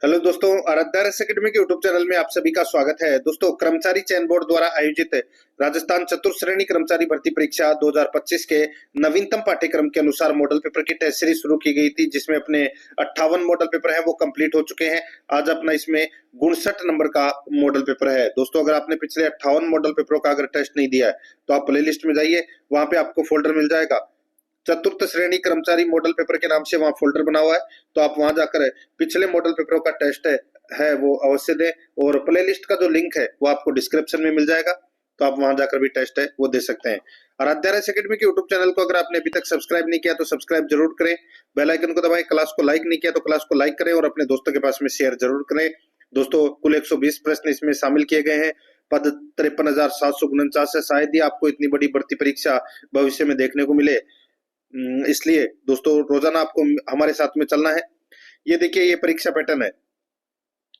Hello दोस्तों, Aaradhya academy के YouTube channel में आप सभी का स्वागत है। दोस्तों, कर्मचारी चयन बोर्ड द्वारा आयोजित राजस्थान चतुर्थ श्रेणी कर्मचारी भर्ती परीक्षा 2025 के नवीनतम पाठ्यक्रम के अनुसार मॉडल पेपर की टेस्ट सीरीज शुरू की गई थी, जिसमें अपने 58 मॉडल पेपर हैं वो कंप्लीट हो चुके हैं। आज अपना इसमें 59 नंबर का मॉडल पेपर है। दोस्तों, अगर आपने पिछले 58 मॉडल पेपरों का अगर टेस्ट नहीं दिया है तो आप प्ले लिस्ट में जाइए, वहां पे आपको फोल्डर मिल जाएगा। चतुर्थ श्रेणी कर्मचारी मॉडल पेपर के नाम से वहां फोल्डर बना हुआ है, तो आप वहां जाकर पिछले मॉडल पेपरों का टेस्ट है वो अवश्य दें। और प्लेलिस्ट का जो लिंक है वो आपको डिस्क्रिप्शन में मिल जाएगा, तो आप वहां जाकर भी टेस्ट है वो दे सकते हैं। आराध्या एकेडमी के यूट्यूब चैनल को अगर आपने अभी तक सब्सक्राइब नहीं किया तो सब्सक्राइब जरूर करें, बेल आइकन को दबाएं। क्लास को लाइक नहीं किया तो क्लास को लाइक करें और अपने दोस्तों के पास में शेयर जरूर करें। दोस्तों, कुल 120 प्रश्न इसमें शामिल किए गए हैं। पद 53,749 है। शायद ही आपको इतनी बड़ी भर्ती परीक्षा भविष्य में देखने को मिले, इसलिए दोस्तों रोजाना आपको हमारे साथ में चलना है। ये देखिए, ये परीक्षा पैटर्न है।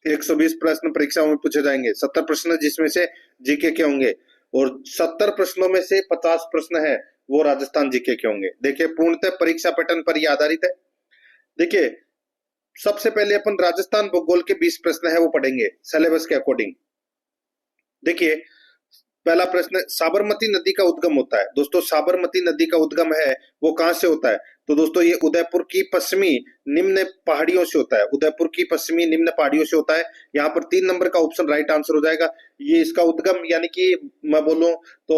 120 प्रश्न परीक्षाओं में पूछे जाएंगे, 70 प्रश्न जिसमें से जीके के होंगे, और 70 प्रश्नों में से 50 प्रश्न है वो राजस्थान जीके के होंगे। देखिए, पूर्णतः परीक्षा पैटर्न पर यह आधारित है। देखिए, सबसे पहले अपन राजस्थान भूगोल के 20 प्रश्न है वो पढ़ेंगे सिलेबस के अकॉर्डिंग। देखिए, पहला प्रश्न, साबरमती नदी का उद्गम होता है। दोस्तों, साबरमती नदी का उद्गम है वो कहां से होता है? तो दोस्तों, ये उदयपुर की पश्चिमी निम्न पहाड़ियों से होता है। उदयपुर की पश्चिमी निम्न पहाड़ियों से होता है। यहाँ पर 3 नंबर का ऑप्शन राइट आंसर हो जाएगा। ये इसका उद्गम, यानी कि मैं बोलूं तो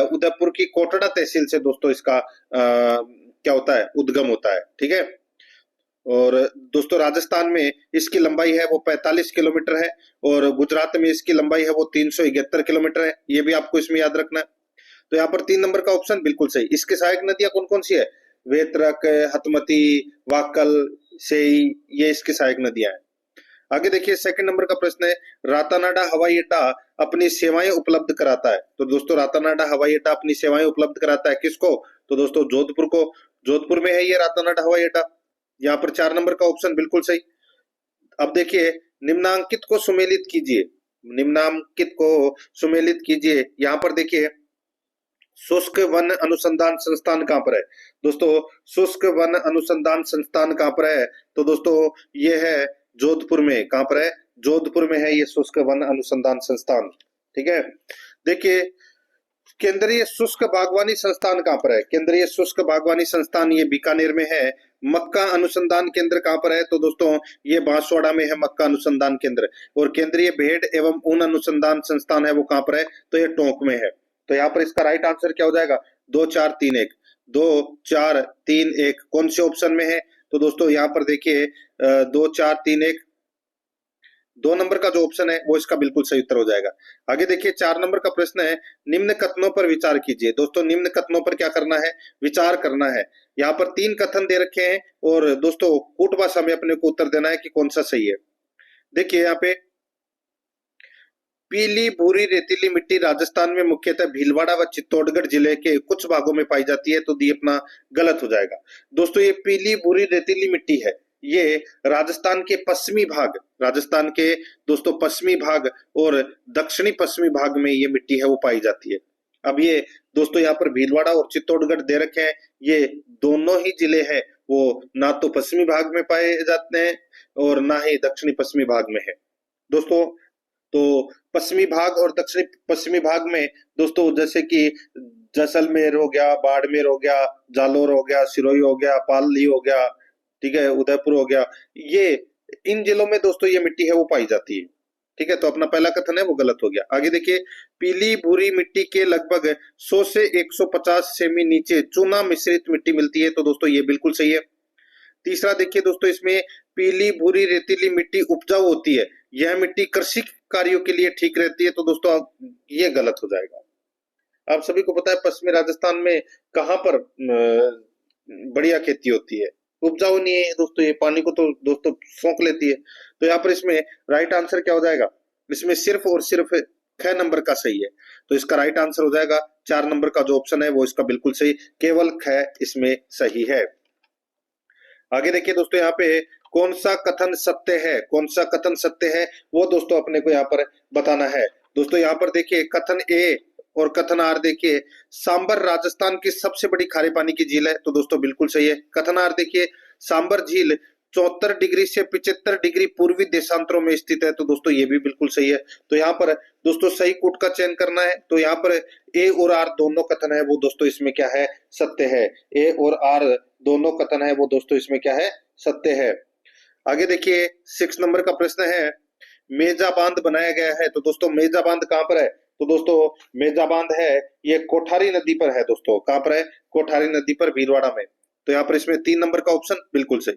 उदयपुर की कोटड़ा तहसील से दोस्तों इसका क्या होता है, उद्गम होता है। ठीक है। और दोस्तों, राजस्थान में इसकी लंबाई है वो 45 किलोमीटर है, और गुजरात में इसकी लंबाई है वो 371 किलोमीटर है। ये भी आपको इसमें याद रखना है। तो यहाँ पर 3 नंबर का ऑप्शन बिल्कुल सही। इसके सहायक नदियां कौन कौन सी है? वेत्रक, हतमती, वाकल, सेई, ये इसकी सहायक नदियां हैं। आगे देखिए, सेकंड नंबर का प्रश्न है, रातानाडा हवाई अड्डा अपनी सेवाएं उपलब्ध कराता है। तो दोस्तों, रातानाडा हवाई अड्डा अपनी सेवाएं उपलब्ध कराता है किसको? तो दोस्तों, जोधपुर को। जोधपुर में है ये रातानाडा हवाई अड्डा। यहाँ पर 4 नंबर का ऑप्शन बिल्कुल सही। अब देखिए, निम्नांकित को सुमेलित कीजिए। निम्नांकित को सुमेलित कीजिए। यहाँ पर देखिए, शुष्क वन अनुसंधान संस्थान कहाँ पर है? दोस्तों, शुष्क वन अनुसंधान संस्थान कहाँ पर है? तो दोस्तों, ये है जोधपुर में। कहाँ पर है? जोधपुर में है ये शुष्क वन अनुसंधान संस्थान। ठीक है। देखिए, केंद्रीय शुष्क बागवानी संस्थान कहाँ पर है? केंद्रीय शुष्क बागवानी संस्थान ये बीकानेर में है। मक्का अनुसंधान केंद्र कहाँ पर है? तो दोस्तों, ये बांसवाड़ा में है मक्का अनुसंधान केंद्र। और केंद्रीय भेड़ एवं ऊन अनुसंधान संस्थान है वो कहाँ पर है? तो ये टोंक में है। तो यहाँ पर इसका राइट आंसर क्या हो जाएगा? 2 4 3 1। 2 4 3 1 कौन से ऑप्शन में है? तो दोस्तों, यहाँ पर देखिए 2 4 3 1, 2 नंबर का जो ऑप्शन है वो इसका बिल्कुल सही उत्तर हो जाएगा। आगे देखिए, 4 नंबर का प्रश्न है, निम्न कथनों पर विचार कीजिए। दोस्तों, निम्न कथनों पर क्या करना है? विचार करना है। यहाँ पर 3 कथन दे रखे हैं, और दोस्तों कूट भाषा में अपने को उत्तर देना है कि कौन सा सही है। देखिए, यहाँ पे पीली भूरी रेतीली मिट्टी राजस्थान में मुख्यतः भीलवाड़ा व चित्तौड़गढ़ जिले के कुछ भागों में पाई जाती है, तो दी अपना गलत हो जाएगा। दोस्तों, ये पीली भूरी रेतीली मिट्टी है, ये राजस्थान के पश्चिमी भाग, राजस्थान के दोस्तों पश्चिमी भाग और दक्षिणी पश्चिमी भाग में ये मिट्टी है वो पाई जाती है। अब ये दोस्तों, यहाँ पर भीलवाड़ा और चित्तौड़गढ़ दे रखे हैं, ये दोनों ही जिले हैं वो ना तो पश्चिमी भाग में पाए जाते हैं और ना ही दक्षिणी पश्चिमी भाग में है। दोस्तों, तो पश्चिमी भाग और दक्षिणी पश्चिमी भाग में दोस्तों, जैसे कि जैसलमेर हो गया, बाड़मेर हो गया, जालोर हो गया, सिरोही हो गया, पाली हो गया, ठीक है, उदयपुर हो गया, ये इन जिलों में दोस्तों ये मिट्टी है वो पाई जाती है। ठीक है। तो अपना पहला कथन है वो गलत हो गया। आगे देखिए, पीली भूरी मिट्टी के लगभग 100 से 150 सेमी नीचे चूना मिश्रित मिट्टी मिलती है, तो दोस्तों ये बिल्कुल सही है। तीसरा देखिए दोस्तों, इसमें पीली भूरी रेतीली मिट्टी उपजाऊ होती है, यह मिट्टी कृषि कार्यों के लिए ठीक रहती है, तो दोस्तों ये गलत हो जाएगा। आप सभी को पता है पश्चिमी राजस्थान में कहां पर बढ़िया खेती होती है, उपजाऊ नहीं है दोस्तों, ये पानी को तो दोस्तों सोख लेती है। तो यहाँ पर इसमें राइट आंसर क्या हो जाएगा? इसमें सिर्फ और सिर्फ 6 नंबर का सही है, तो इसका राइट आंसर हो जाएगा 4 नंबर का जो ऑप्शन है वो इसका बिल्कुल सही, केवल 6 इसमें सही है। आगे देखिए दोस्तों, यहाँ पे कौन सा कथन सत्य है, कौन सा कथन सत्य है वो दोस्तों अपने को यहाँ पर बताना है। दोस्तों, यहाँ पर देखिए कथन ए और कथन आर देखिए, सांबर राजस्थान की सबसे बड़ी खारे पानी की झील है, तो दोस्तों बिल्कुल सही है। कथन आर देखिए, सांबर झील 74 डिग्री से 75 डिग्री पूर्वी देशांतरों में स्थित है। तो दोस्तों ये भी बिल्कुल सही है। तो यहाँ पर दोस्तों सही कूट का चयन करना है। तो यहाँ पर ए और आर दोनों कथन है वो दोस्तों इसमें क्या है, सत्य है। ए और आर दोनों कथन है वो दोस्तों इसमें क्या है, सत्य है। आगे देखिए 6 नंबर का प्रश्न है, मेजा बांध बनाया गया है। तो दोस्तों मेजा बांध कहाँ पर है, तो दोस्तों मेजा बांध है ये कोठारी नदी पर है। दोस्तों कहाँ पर है, कोठारी नदी पर, भीलवाड़ा में। तो यहाँ पर इसमें 3 नंबर का ऑप्शन बिल्कुल सही।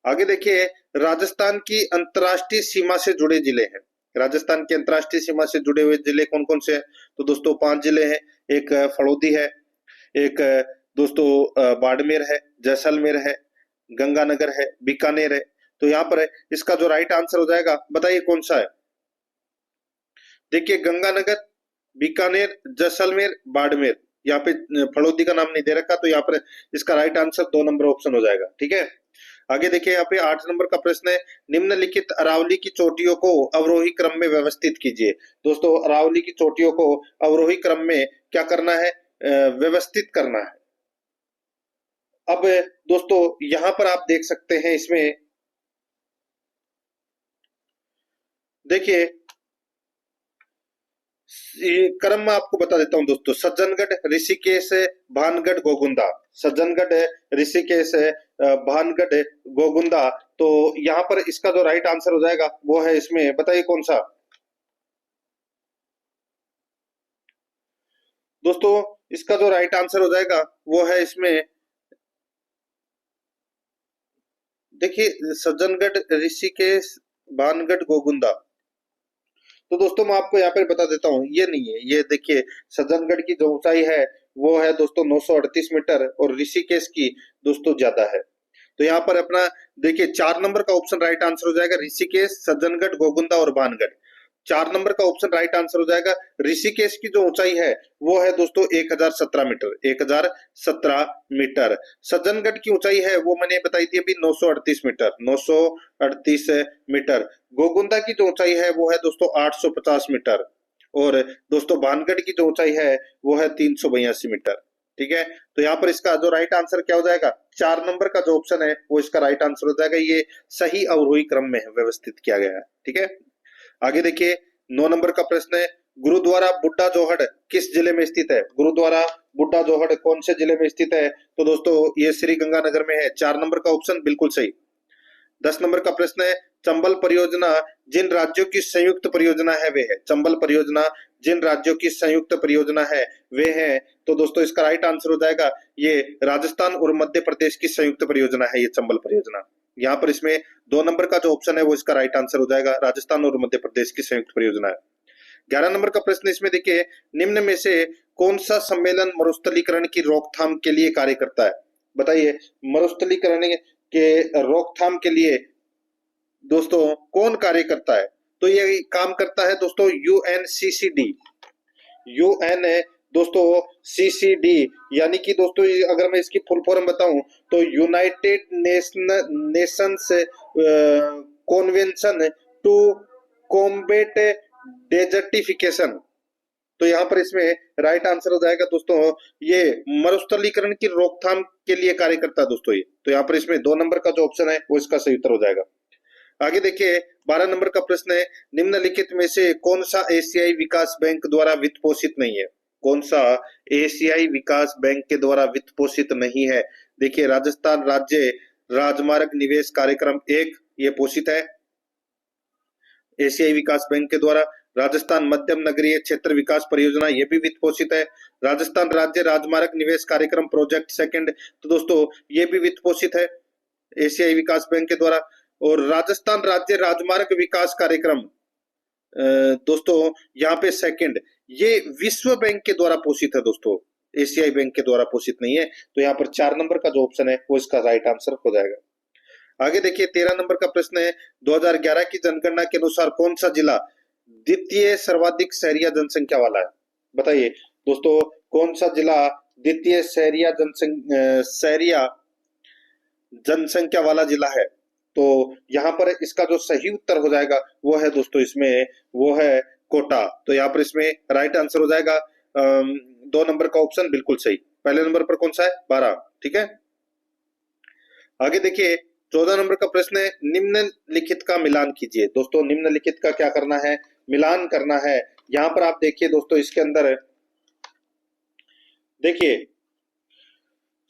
आगे देखिए राजस्थान की अंतर्राष्ट्रीय सीमा से जुड़े जिले हैं। राजस्थान की अंतर्राष्ट्रीय सीमा से जुड़े हुए जिले कौन कौन से हैं, तो दोस्तों 5 जिले हैं। एक फड़ौदी है, एक दोस्तों बाड़मेर है, जैसलमेर है, गंगानगर है, बीकानेर है। तो यहाँ पर इसका जो राइट आंसर हो जाएगा, बताइए कौन सा है। देखिए गंगानगर, बीकानेर, जैसलमेर, बाड़मेर, यहाँ पे फड़ौदी का नाम नहीं दे रखा। तो यहाँ पर इसका राइट आंसर 2 नंबर ऑप्शन हो जाएगा। ठीक है, आगे देखिए यहाँ पे 8 नंबर का प्रश्न है, निम्नलिखित अरावली की चोटियों को अवरोही क्रम में व्यवस्थित कीजिए। दोस्तों अरावली की चोटियों को अवरोही क्रम में क्या करना है, व्यवस्थित करना है। अब दोस्तों यहां पर आप देख सकते हैं, इसमें देखिए ये क्रम मैं आपको बता देता हूं दोस्तों। सज्जनगढ़, ऋषिकेश, भानगढ़, गोगुंदा। सज्जनगढ़, ऋषिकेश, भानगढ़, गोगुंदा। तो यहाँ पर इसका जो राइट आंसर हो जाएगा वो है इसमें, बताइए कौन सा। दोस्तों इसका जो राइट आंसर हो जाएगा वो है इसमें, देखिए सज्जनगढ़, ऋषिकेश, भानगढ़, गोगुंदा। तो दोस्तों मैं आपको यहाँ पर बता देता हूँ, ये नहीं है। ये देखिए सज्जनगढ़ की जो ऊंचाई है वो है दोस्तों 938 मीटर और ऋषिकेश की दोस्तों ज्यादा है। तो यहाँ पर अपना देखिए 4 नंबर का ऑप्शन राइट आंसर हो जाएगा, ऋषिकेश, सज्जनगढ़, गोगुंदा और भानगढ़। 4 नंबर का ऑप्शन राइट आंसर हो जाएगा। ऋषिकेश की जो ऊंचाई है वो है दोस्तों 1017 मीटर, 1017 मीटर। सज्जनगढ़ की ऊंचाई है वो मैंने बताई थी अभी 938 मीटर, 938 मीटर। गोगुंदा की जो ऊंचाई है वो है दोस्तों 850 मीटर और दोस्तों भानगढ़ की जो ऊंचाई है वो है 382 मीटर। ठीक है, तो यहाँ पर इसका जो राइट आंसर क्या हो जाएगा, 4 नंबर का जो ऑप्शन है वो इसका राइट आंसर हो जाएगा। ये सही अवरोही क्रम में व्यवस्थित किया गया है। ठीक है, आगे देखिए 9 नंबर का प्रश्न है, गुरुद्वारा बुड्ढा जोहड़ किस जिले में स्थित है। गुरुद्वारा बुड्ढा जोहड़ कौन से जिले में स्थित है, तो दोस्तों ये श्री गंगानगर में है। 4 नंबर का ऑप्शन बिल्कुल सही। 10 नंबर का प्रश्न है, चंबल परियोजना जिन राज्यों की संयुक्त परियोजना है वे है। चंबल परियोजना जिन राज्यों की संयुक्त परियोजना है वे है। तो दोस्तों इसका राइट आंसर हो जाएगा, ये राजस्थान और मध्य प्रदेश की संयुक्त परियोजना है ये चंबल परियोजना। यहाँ पर इसमें 2 नंबर का जो ऑप्शन है वो इसका राइट आंसर हो जाएगा, राजस्थान और मध्य प्रदेश की संयुक्त परियोजना है। 11 नंबर का प्रश्न इसमें देखिए, निम्न में से कौन सा सम्मेलन मरुस्थलीकरण की रोकथाम के लिए कार्य करता है। बताइए मरुस्थलीकरण के रोकथाम के लिए दोस्तों कौन कार्य करता है, तो ये काम करता है दोस्तों यूएनसीसीडी। यूएन दोस्तों सीसीडी, यानी कि दोस्तों अगर मैं इसकी फुल फॉर्म बताऊं तो United Nations Convention to combat desertification. तो यहाँ पर इसमें राइट आंसर हो जाएगा दोस्तों, ये मरुस्थलीकरण की रोकथाम के लिए कार्य करता है दोस्तों ये। तो यहाँ पर इसमें 2 नंबर का जो ऑप्शन है वो इसका सही उत्तर हो जाएगा। आगे देखिए 12 नंबर का प्रश्न है, निम्नलिखित में से कौन सा एशियाई विकास बैंक द्वारा वित्त पोषित नहीं है। कौन सा एशियाई विकास बैंक के द्वारा वित्त पोषित नहीं है। देखिए राजस्थान राज्य राजमार्ग निवेश कार्यक्रम 1 ये पोषित है एशियाई विकास बैंक के द्वारा। राजस्थान मध्यम नगरीय क्षेत्र विकास परियोजना ये भी वित्त पोषित है। राजस्थान राज्य राजमार्ग निवेश कार्यक्रम प्रोजेक्ट 2 तो दोस्तों ये भी वित्त पोषित है एशियाई विकास बैंक के द्वारा। और राजस्थान राज्य राजमार्ग विकास कार्यक्रम दोस्तों यहाँ पे 2 ये विश्व बैंक के द्वारा पोषित है दोस्तों, एशियाई बैंक के द्वारा पोषित नहीं है। तो यहाँ पर 4 नंबर का जो ऑप्शन है वो इसका राइट आंसर हो जाएगा। आगे देखिए 13 नंबर का प्रश्न है, 2011 की जनगणना के अनुसार कौन सा जिला द्वितीय सर्वाधिक शहरिया जनसंख्या वाला है। बताइए दोस्तों कौन सा जिला द्वितीय शहरिया जनसंख्या वाला जिला है। तो यहाँ पर इसका जो सही उत्तर हो जाएगा वो है दोस्तों इसमें, वो है कोटा। तो यहाँ पर इसमें राइट आंसर हो जाएगा 2 नंबर का ऑप्शन बिल्कुल सही। पहले नंबर पर कौन सा है, 12। ठीक है, आगे देखिए 14 नंबर का प्रश्न है, निम्नलिखित का मिलान कीजिए। दोस्तों निम्नलिखित का क्या करना है, मिलान करना है। यहाँ पर आप देखिए दोस्तों, इसके अंदर देखिए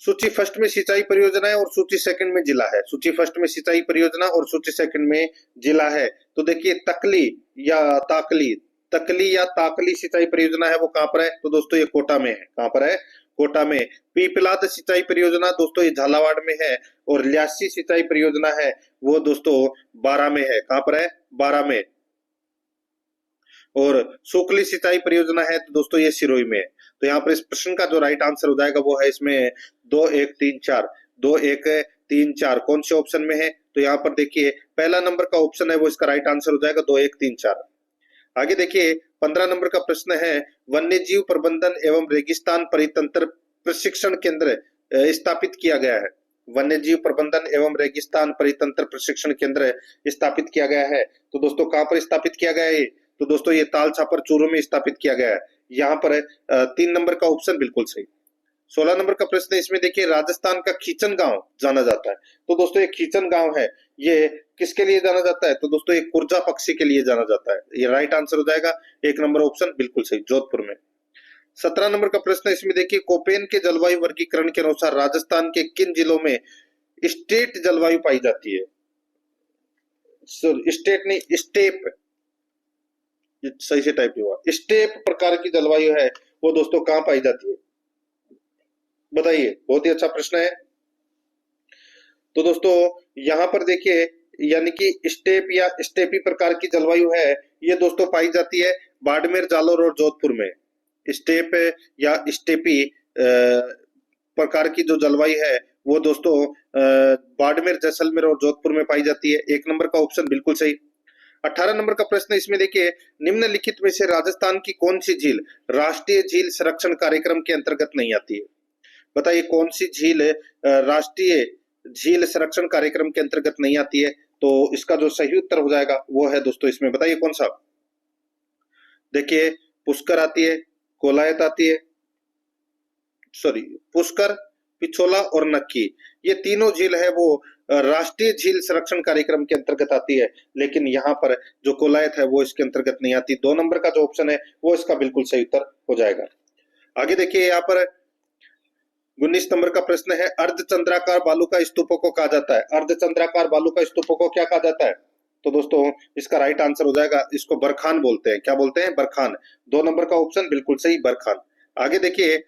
सूची फर्स्ट में सिंचाई परियोजना है और सूची सेकंड में जिला है। सूची फर्स्ट में सिंचाई परियोजना और सूची सेकंड में जिला है। तो देखिए तकली या ताकली, तकली या ताकली सिंचाई परियोजना है वो कहाँ पर है, तो दोस्तों ये कोटा में है। कहाँ पर है, कोटा में। पीपलाद सिंचाई परियोजना दोस्तों ये झालावाड़ में है। और ल्यासी सिंचाई परियोजना है वो दोस्तों बारां में है। कहाँ पर है, बारां में। और सुकली सिंचाई परियोजना है तो दोस्तों ये सिरोही में है। तो यहाँ पर इस प्रश्न का जो राइट आंसर हो जाएगा वो है इसमें 2 1 3 4, 2 1 3 4। कौन से ऑप्शन में है, तो यहाँ पर देखिए पहला नंबर का ऑप्शन है वो इसका राइट आंसर हो जाएगा 2 1 3 4। आगे देखिए 15 नंबर का प्रश्न है, वन्य जीव प्रबंधन एवं रेगिस्तान परितंत्र प्रशिक्षण केंद्र स्थापित किया गया है। वन्य जीव प्रबंधन एवं रेगिस्तान परितंत्र प्रशिक्षण केंद्र स्थापित किया गया है। तो दोस्तों कहाँ पर स्थापित किया गया है, तो दोस्तों ये ताल छापर चूरू में स्थापित किया गया है। यहाँ पर 3 नंबर का ऑप्शन बिल्कुल सही। 16 नंबर का प्रश्न है, इसमें देखिए राजस्थान का खीचन गांव जाना जाता है। तो दोस्तों ये खीचन गांव है, ये किसके लिए जाना जाता है, तो दोस्तों ये कुर्जा पक्षी के लिए जाना जाता है। ये राइट आंसर हो जाएगा 1 नंबर ऑप्शन बिल्कुल सही, जोधपुर में। 17 नंबर का प्रश्न है, इसमें देखिए कोपेन के जलवायु वर्गीकरण के अनुसार राजस्थान के किन जिलों में स्टेट जलवायु पाई जाती है। स्टेट नहीं, स्टेप, सही से टाइप हुआ। स्टेप प्रकार की जलवायु है वो दोस्तों कहां पाई जाती है, बताइए। बहुत ही अच्छा प्रश्न है। तो दोस्तों यहां पर देखिए, यानी कि स्टेप या स्टेपी प्रकार की जलवायु है ये दोस्तों पाई जाती है बाड़मेर, जालोर और जोधपुर में। स्टेप या स्टेपी प्रकार की जो जलवायु है वो दोस्तों बाड़मेर, जैसलमेर और जोधपुर में पाई जाती है। 1 नंबर का ऑप्शन बिल्कुल सही। 18 नंबर का प्रश्न, इसमें देखिए निम्नलिखित में से राजस्थान की कौन सी झील राष्ट्रीय झील संरक्षण कार्यक्रम के अंतर्गत नहीं आती है। बताइए कौन सी झील राष्ट्रीय झील संरक्षण कार्यक्रम के अंतर्गत नहीं आती है। तो इसका जो सही उत्तर हो जाएगा वो है दोस्तों इसमें, बताइए कौन सा। देखिए पुष्कर आती है, कोलायत आती है, सॉरी पुष्कर, पिछोला और नक्की, ये तीनों झील है वो राष्ट्रीय झील संरक्षण कार्यक्रम के अंतर्गत आती है। लेकिन यहाँ पर जो कोलायत है वो इसके अंतर्गत नहीं आती। 2 नंबर का जो ऑप्शन है वो इसका बिल्कुल सही उत्तर हो जाएगा। आगे देखिए यहाँ पर 19 नंबर का प्रश्न है, अर्धचंद्राकार बालू का स्तूपों को कहा जाता है। अर्धचंद्राकार बालू का स्तूपों को क्या कहा जाता है, तो दोस्तों इसका राइट आंसर हो जाएगा, इसको बरखान बोलते हैं। क्या बोलते हैं, बरखान। 2 नंबर का ऑप्शन बिल्कुल सही, बरखान। आगे देखिए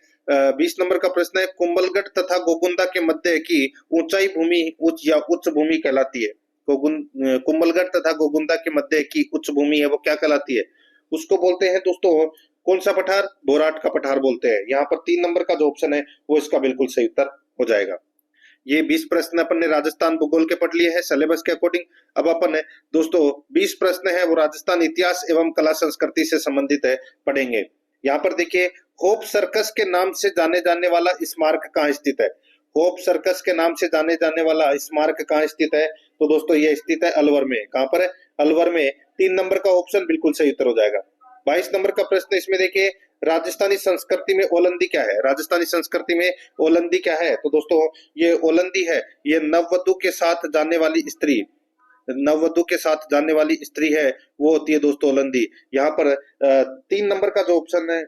20 नंबर का प्रश्न है, कुंभलगढ़ तथा गोगुंदा के मध्य की ऊंचाई भूमि उच्च या उच्च भूमि कहलाती है। कुंभलगढ़ तथा गोगुंदा के मध्य की उच्च भूमि है वो क्या कहलाती है, उसको बोलते हैं दोस्तों कौन सा पठार, बोराट का पठार बोलते हैं। यहाँ पर 3 नंबर का जो ऑप्शन है वो इसका बिल्कुल सही उत्तर हो जाएगा। ये 20 प्रश्न अपन ने राजस्थान भूगोल के पढ़ लिए हैं सिलेबस के अकॉर्डिंग। अब अपन दोस्तों 20 प्रश्न है वो राजस्थान इतिहास एवं कला संस्कृति से संबंधित है, पढ़ेंगे। यहाँ पर देखिए होप सर्कस के नाम से जाने जाने वाला स्मारक कहाँ स्थित है। होप सर्कस के नाम से जाने जाने वाला स्मारक कहाँ स्थित है, तो दोस्तों ये स्थित है अलवर में। कहाँ पर है, अलवर में। 3 नंबर का ऑप्शन बिल्कुल सही उत्तर हो जाएगा। 22 नंबर का प्रश्न, इसमें देखिए राजस्थानी संस्कृति में ओलंदी क्या है। राजस्थानी संस्कृति में ओलंदी क्या है, तो दोस्तों ये ओलंदी है, ये नववधु के साथ जाने वाली स्त्री, नववधु के साथ जाने वाली स्त्री है वो होती है दोस्तों ओलंदी। यहाँ पर 3 नंबर का जो ऑप्शन है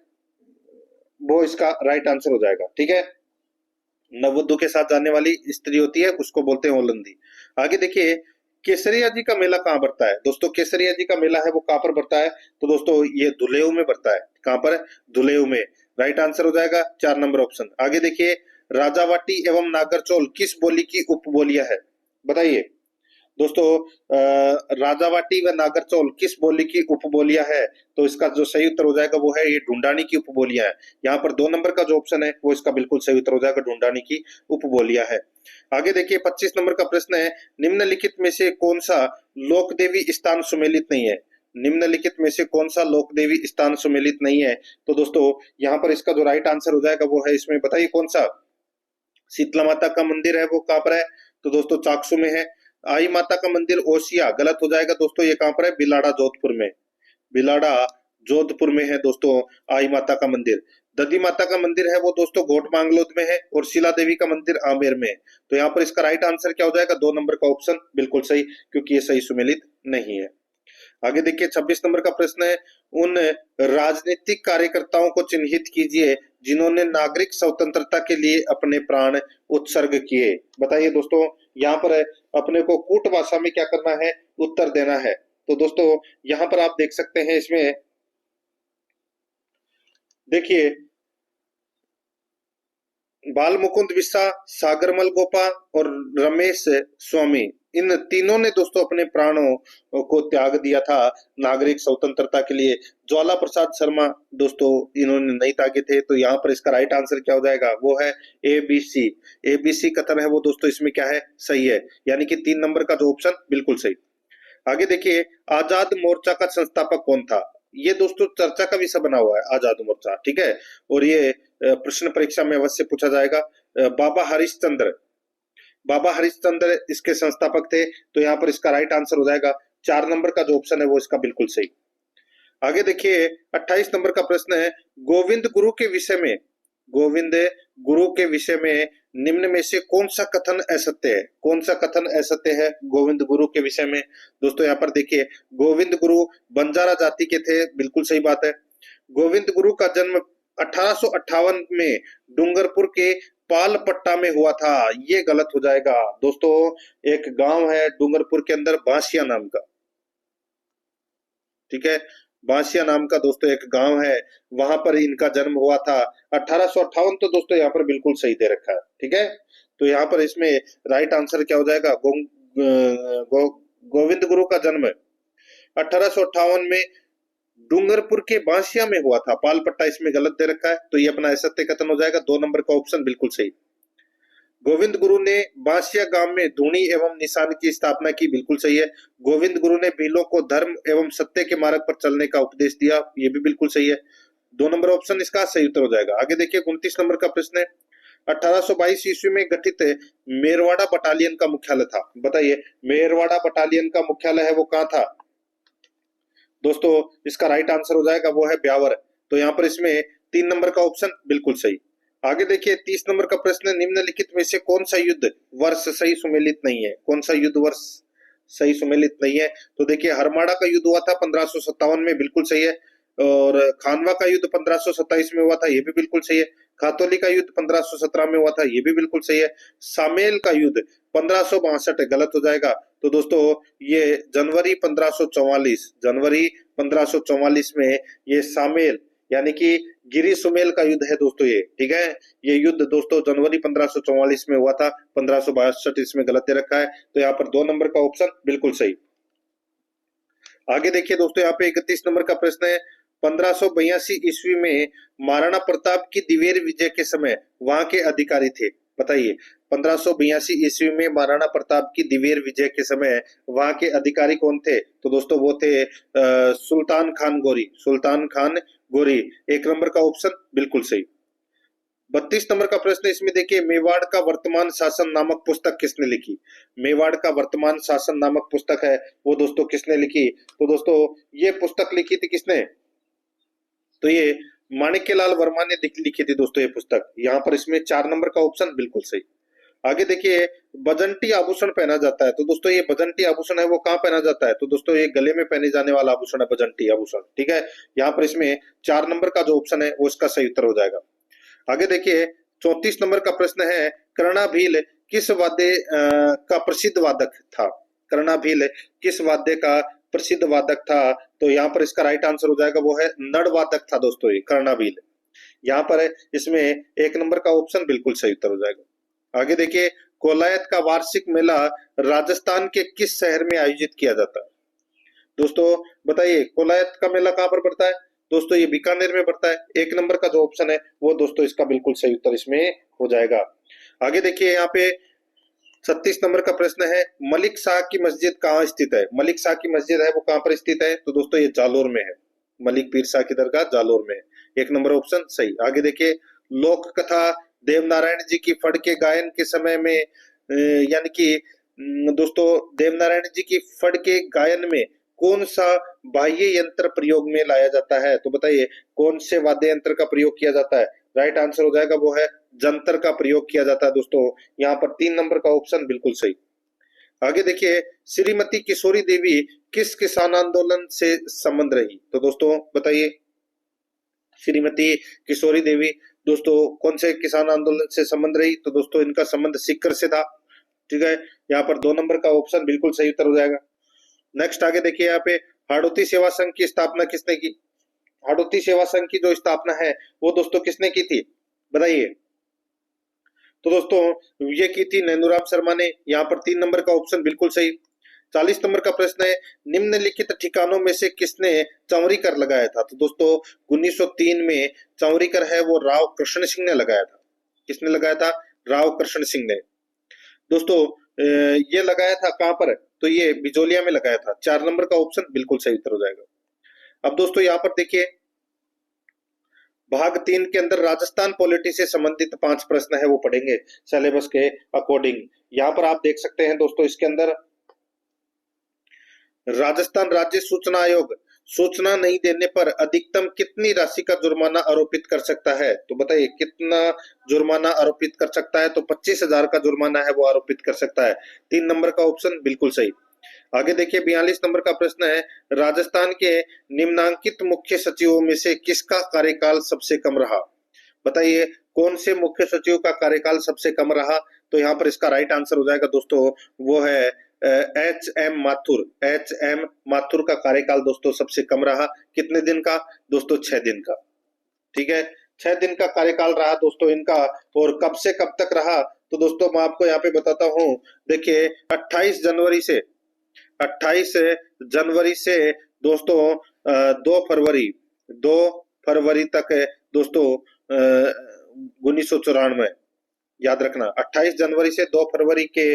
वो इसका राइट आंसर हो जाएगा। ठीक है, नववधु के साथ जाने वाली स्त्री होती है उसको बोलते हैं ओलंदी। आगे देखिए केसरिया जी का मेला कहाँ बढ़ता है। दोस्तों केसरिया जी का मेला है वो कहाँ पर बढ़ता है, तो दोस्तों ये धुलेऊ में बढ़ता है। कहाँ पर, धुलेऊ में। राइट आंसर हो जाएगा 4 नंबर ऑप्शन। आगे देखिए राजावाटी एवं नागरचौल किस बोली की उपबोलियां है, बताइए दोस्तों। राजावाटी व नागरचौल किस बोली की उपबोलियां है, तो इसका जो सही उत्तर हो जाएगा वो है ये ढूंढानी की उपबोलियां है। यहाँ पर 2 नंबर का जो ऑप्शन है वो इसका बिल्कुल सही उत्तर हो जाएगा, ढूंढानी की उपबोलियां है। आगे देखिए 25 नंबर का प्रश्न है, निम्नलिखित में से कौन सा लोकदेवी स्थान सुमेलित नहीं है। निम्नलिखित में से कौन सा लोकदेवी स्थान सुमेलित नहीं है, तो दोस्तों यहाँ पर इसका जो राइट आंसर हो जाएगा वो है इसमें, बताइए कौन सा। शीतला माता का मंदिर है वो कहाँ पर है, तो दोस्तों चाकसू में है। आई माता का मंदिर ओसिया, गलत हो जाएगा दोस्तों, ये कहाँ पर है, बिलाड़ा जोधपुर में। बिलाड़ा जोधपुर में है दोस्तों आई माता का मंदिर। दधी माता का मंदिर है वो दोस्तों घोट मांगलोद में है और शिला देवी का मंदिर आमेर में है। तो यहाँ पर इसका राइट आंसर क्या हो जाएगा, 2 नंबर का ऑप्शन बिल्कुल सही, क्योंकि ये सही सुमेलित नहीं है। आगे देखिए 26 नंबर का प्रश्न है, उन राजनीतिक कार्यकर्ताओं को चिन्हित कीजिए जिन्होंने नागरिक स्वतंत्रता के लिए अपने प्राण उत्सर्ग किए। बताइए दोस्तों, यहाँ पर अपने को कूट भाषा में क्या करना है, उत्तर देना है। तो दोस्तों यहाँ पर आप देख सकते हैं, इसमें देखिए बाल मुकुंद बिस्सा, सागरमल गोपा और रमेश स्वामी, इन तीनों ने दोस्तों अपने प्राणों को त्याग दिया था नागरिक स्वतंत्रता के लिए। ज्वाला प्रसाद शर्मा दोस्तों इन्होंने नहीं त्यागे थे। तो यहाँ पर इसका राइट आंसर क्या हो जाएगा, वो है एबीसी। एबीसी कथन है वो दोस्तों इसमें क्या है, सही है, यानी कि 3 नंबर का जो ऑप्शन बिल्कुल सही। आगे देखिए आजाद मोर्चा का संस्थापक कौन था। ये दोस्तों चर्चा का विषय बना हुआ है आजाद मोर्चा, ठीक है, और ये प्रश्न परीक्षा में अवश्य पूछा जाएगा। बाबा हरिश्चंद्र, बाबा हरिश्चंद्र इसके संस्थापक थे। तो यहाँ पर इसका राइट आंसर हो जाएगा 4 नंबर का जो ऑप्शन है वो इसका बिल्कुल सही। आगे देखिए 28 नंबर का प्रश्न है, गोविंद गुरु के विषय में, गोविंद गुरु के विषय में निम्न में से कौन सा कथन असत्य है। कौन सा कथन असत्य है गोविंद गुरु के विषय में। दोस्तों यहाँ पर देखिए गोविंद गुरु बंजारा जाति के थे, बिल्कुल सही बात है। गोविंद गुरु का जन्म 1858 में डूंगरपुर के पालपट्टा में हुआ था, ये गलत हो जाएगा दोस्तों। एक गांव है डूंगरपुर के अंदर बांसिया नाम का, ठीक है, बांसिया नाम का दोस्तों एक गांव है, वहां पर इनका जन्म हुआ था 1858। तो दोस्तों यहाँ पर बिल्कुल सही दे रखा है, ठीक है। तो यहाँ पर इसमें राइट आंसर क्या हो जाएगा, गोविंद गुरु का जन्म 1858 में डूंगरपुर के बांसिया में हुआ था, पालपट्टा इसमें गलत दे रखा है। तो ये अपना असत्य कथन हो जाएगा, 2 नंबर का ऑप्शन बिल्कुल सही। गोविंद गुरु ने बांसिया गांव में धूनी एवं निशान की स्थापना की, बिल्कुल सही है। गोविंद गुरु ने भीलों को धर्म एवं सत्य के मार्ग पर चलने का उपदेश दिया, ये भी बिल्कुल सही है। 2 नंबर ऑप्शन इसका सही उत्तर हो जाएगा। आगे देखिए 29 नंबर का प्रश्न है, 1822 ईस्वी में गठित मेरवाड़ा बटालियन का मुख्यालय था। बताइए मेरवाड़ा बटालियन का मुख्यालय है वो कहाँ था। दोस्तों इसका राइट आंसर हो जाएगा वो है ब्यावर। तो यहाँ पर इसमें 3 नंबर का ऑप्शन बिल्कुल सही। आगे देखिए 30 नंबर का प्रश्न, निम्नलिखित में से कौन सा युद्ध वर्ष सही सुमेलित नहीं है। कौन सा युद्ध वर्ष सही सुमेलित नहीं है। तो देखिए हरमाड़ा का युद्ध हुआ था 1557 में, बिल्कुल सही है। और खानवा का युद्ध 1527 में हुआ था, ये भी बिल्कुल सही है। खातौली का युद्ध 1517 में हुआ था, ये भी बिल्कुल सही है। सामेल का युद्ध 1562 गलत हो जाएगा। तो दोस्तों ये जनवरी 1544, जनवरी 1544 में ये सामेल यानी कि गिरी सुमेल का युद्ध है दोस्तों ये, ठीक है। ये युद्ध दोस्तों जनवरी 1544 में हुआ था, 1562 इसमें गलत दे रखा है। तो यहाँ पर 2 नंबर का ऑप्शन बिल्कुल सही। आगे देखिए दोस्तों यहाँ पे 31 नंबर का प्रश्न है, 1582 ईस्वी में महाराणा प्रताप की दिवेर विजय के समय वहां के अधिकारी थे। बताइए 1582 ईस्वी में महाराणा प्रताप की दिवेर विजय के समय वहां के अधिकारी कौन थे। तो दोस्तों वो थे सुल्तान खान गोरी, सुल्तान खान गोरी। 1 नंबर का ऑप्शन बिल्कुल सही। 32 नंबर का प्रश्न, इसमें देखिए मेवाड़ का वर्तमान शासन नामक पुस्तक किसने लिखी। मेवाड़ का वर्तमान शासन नामक पुस्तक है वो दोस्तों किसने लिखी। तो दोस्तों ये पुस्तक लिखी थी किसने, तो ये माणिक्यलाल वर्मा ने लिखी थी दोस्तों ये पुस्तक। यहाँ पर इसमें 4 नंबर का ऑप्शन बिल्कुल सही। आगे देखिए बजंटी आभूषण पहना जाता है। तो दोस्तों ये बजंटी आभूषण है वो कहाँ पहना जाता है। तो दोस्तों ये गले में पहने जाने वाला आभूषण है बजंटी आभूषण, ठीक है। यहाँ पर इसमें 4 नंबर का जो ऑप्शन है वो इसका सही उत्तर हो जाएगा। आगे देखिए 34 नंबर का प्रश्न है, कर्णाभील किस वाद्य का प्रसिद्ध वादक था। कर्णाभील किस वाद्य का प्रसिद्ध वादक था। तो यहाँ पर इसका राइट आंसर हो जाएगा वो है नड़ वादक था दोस्तों ये कर्णाभील। यहाँ पर इसमें 1 नंबर का ऑप्शन बिल्कुल सही उत्तर हो जाएगा। आगे देखिए कोलायत का वार्षिक मेला राजस्थान के किस शहर में आयोजित किया जाता है। दोस्तों बताइए कोलायत का मेला कहाँ पर पड़ता है। दोस्तों ये बीकानेर में पड़ता है। 1 नंबर का जो ऑप्शन है वो दोस्तों इसका बिल्कुल सही उत्तर इसमें हो जाएगा। आगे देखिए यहाँ पे 36 नंबर का प्रश्न है, मलिक शाह की मस्जिद कहाँ स्थित है। मलिक शाह की मस्जिद है वो कहाँ पर स्थित है। तो दोस्तों ये जालोर में है, मलिक पीर शाह की दरगाह जालोर में है। 1 नंबर ऑप्शन सही। आगे देखिए लोक कथा देवनारायण जी की फड़ के गायन के समय में यानी कि दोस्तों देवनारायण जी की फड़ के गायन में कौन सा बाह्य यंत्र प्रयोग में लाया जाता है? तो बताइए कौन से वाद्य यंत्र का प्रयोग किया जाता है? राइट आंसर हो जाएगा वो है जंतर का प्रयोग किया जाता है दोस्तों। यहाँ पर 3 नंबर का ऑप्शन बिल्कुल सही। आगे देखिए, श्रीमती किशोरी देवी किस किसान आंदोलन से संबंध रही? तो दोस्तों बताइए, श्रीमती किशोरी देवी दोस्तों कौन से किसान आंदोलन से संबंध रही? तो दोस्तों इनका संबंध सीकर से था। ठीक है, यहाँ पर 2 नंबर का ऑप्शन बिल्कुल सही उत्तर हो जाएगा। नेक्स्ट आगे देखिए, यहाँ पे हाड़ौती सेवा संघ की स्थापना किसने की? हाड़ौती सेवा संघ की जो स्थापना है वो दोस्तों किसने की थी? बताइए। तो दोस्तों ये की थी नैनूराम शर्मा ने। यहाँ पर 3 नंबर का ऑप्शन बिल्कुल सही। 40 नंबर का प्रश्न है, निम्नलिखित ठिकानों में से किसने चौरी कर लगाया था? तो दोस्तों 1903 में चौरी कर है वो राव कृष्ण सिंह ने लगाया था। किसने लगाया था? राव कृष्ण सिंह ने। दोस्तों ये लगाया था कहां पर? तो ये बिजोलिया में लगाया था। 4 नंबर का ऑप्शन बिल्कुल सही उत्तर हो जाएगा। अब दोस्तों यहाँ पर देखिए, भाग 3 के अंदर राजस्थान पॉलिटी से संबंधित 5 प्रश्न है वो पढ़ेंगे सिलेबस के अकॉर्डिंग। यहाँ पर आप देख सकते हैं दोस्तों, इसके अंदर राजस्थान राज्य सूचना आयोग सूचना नहीं देने पर अधिकतम कितनी राशि का जुर्माना आरोपित कर सकता है? तो बताइए कितना जुर्माना आरोपित कर सकता है? तो 25,000 का जुर्माना है वो आरोपित कर सकता है। 3 नंबर का ऑप्शन बिल्कुल सही। आगे देखिए, 42 नंबर का प्रश्न है, राजस्थान के निम्नांकित मुख्य सचिवों में से किसका कार्यकाल सबसे कम रहा? बताइए कौन से मुख्य सचिव का कार्यकाल सबसे कम रहा? तो यहाँ पर इसका राइट आंसर हो जाएगा दोस्तों वो है एच.एम. माथुर। एच.एम. माथुर का कार्यकाल दोस्तों सबसे कम रहा। कितने दिन का? दोस्तों 6 दिन का। ठीक है, 6 दिन का कार्यकाल रहा दोस्तों इनका। और कब से कब तक रहा? तो दोस्तों मैं आपको यहाँ पे बताता हूँ। देखिए 28 जनवरी से 28 जनवरी से दोस्तों 2 फरवरी तक है दोस्तों 1994। याद रखना 28 जनवरी से 2 फरवरी के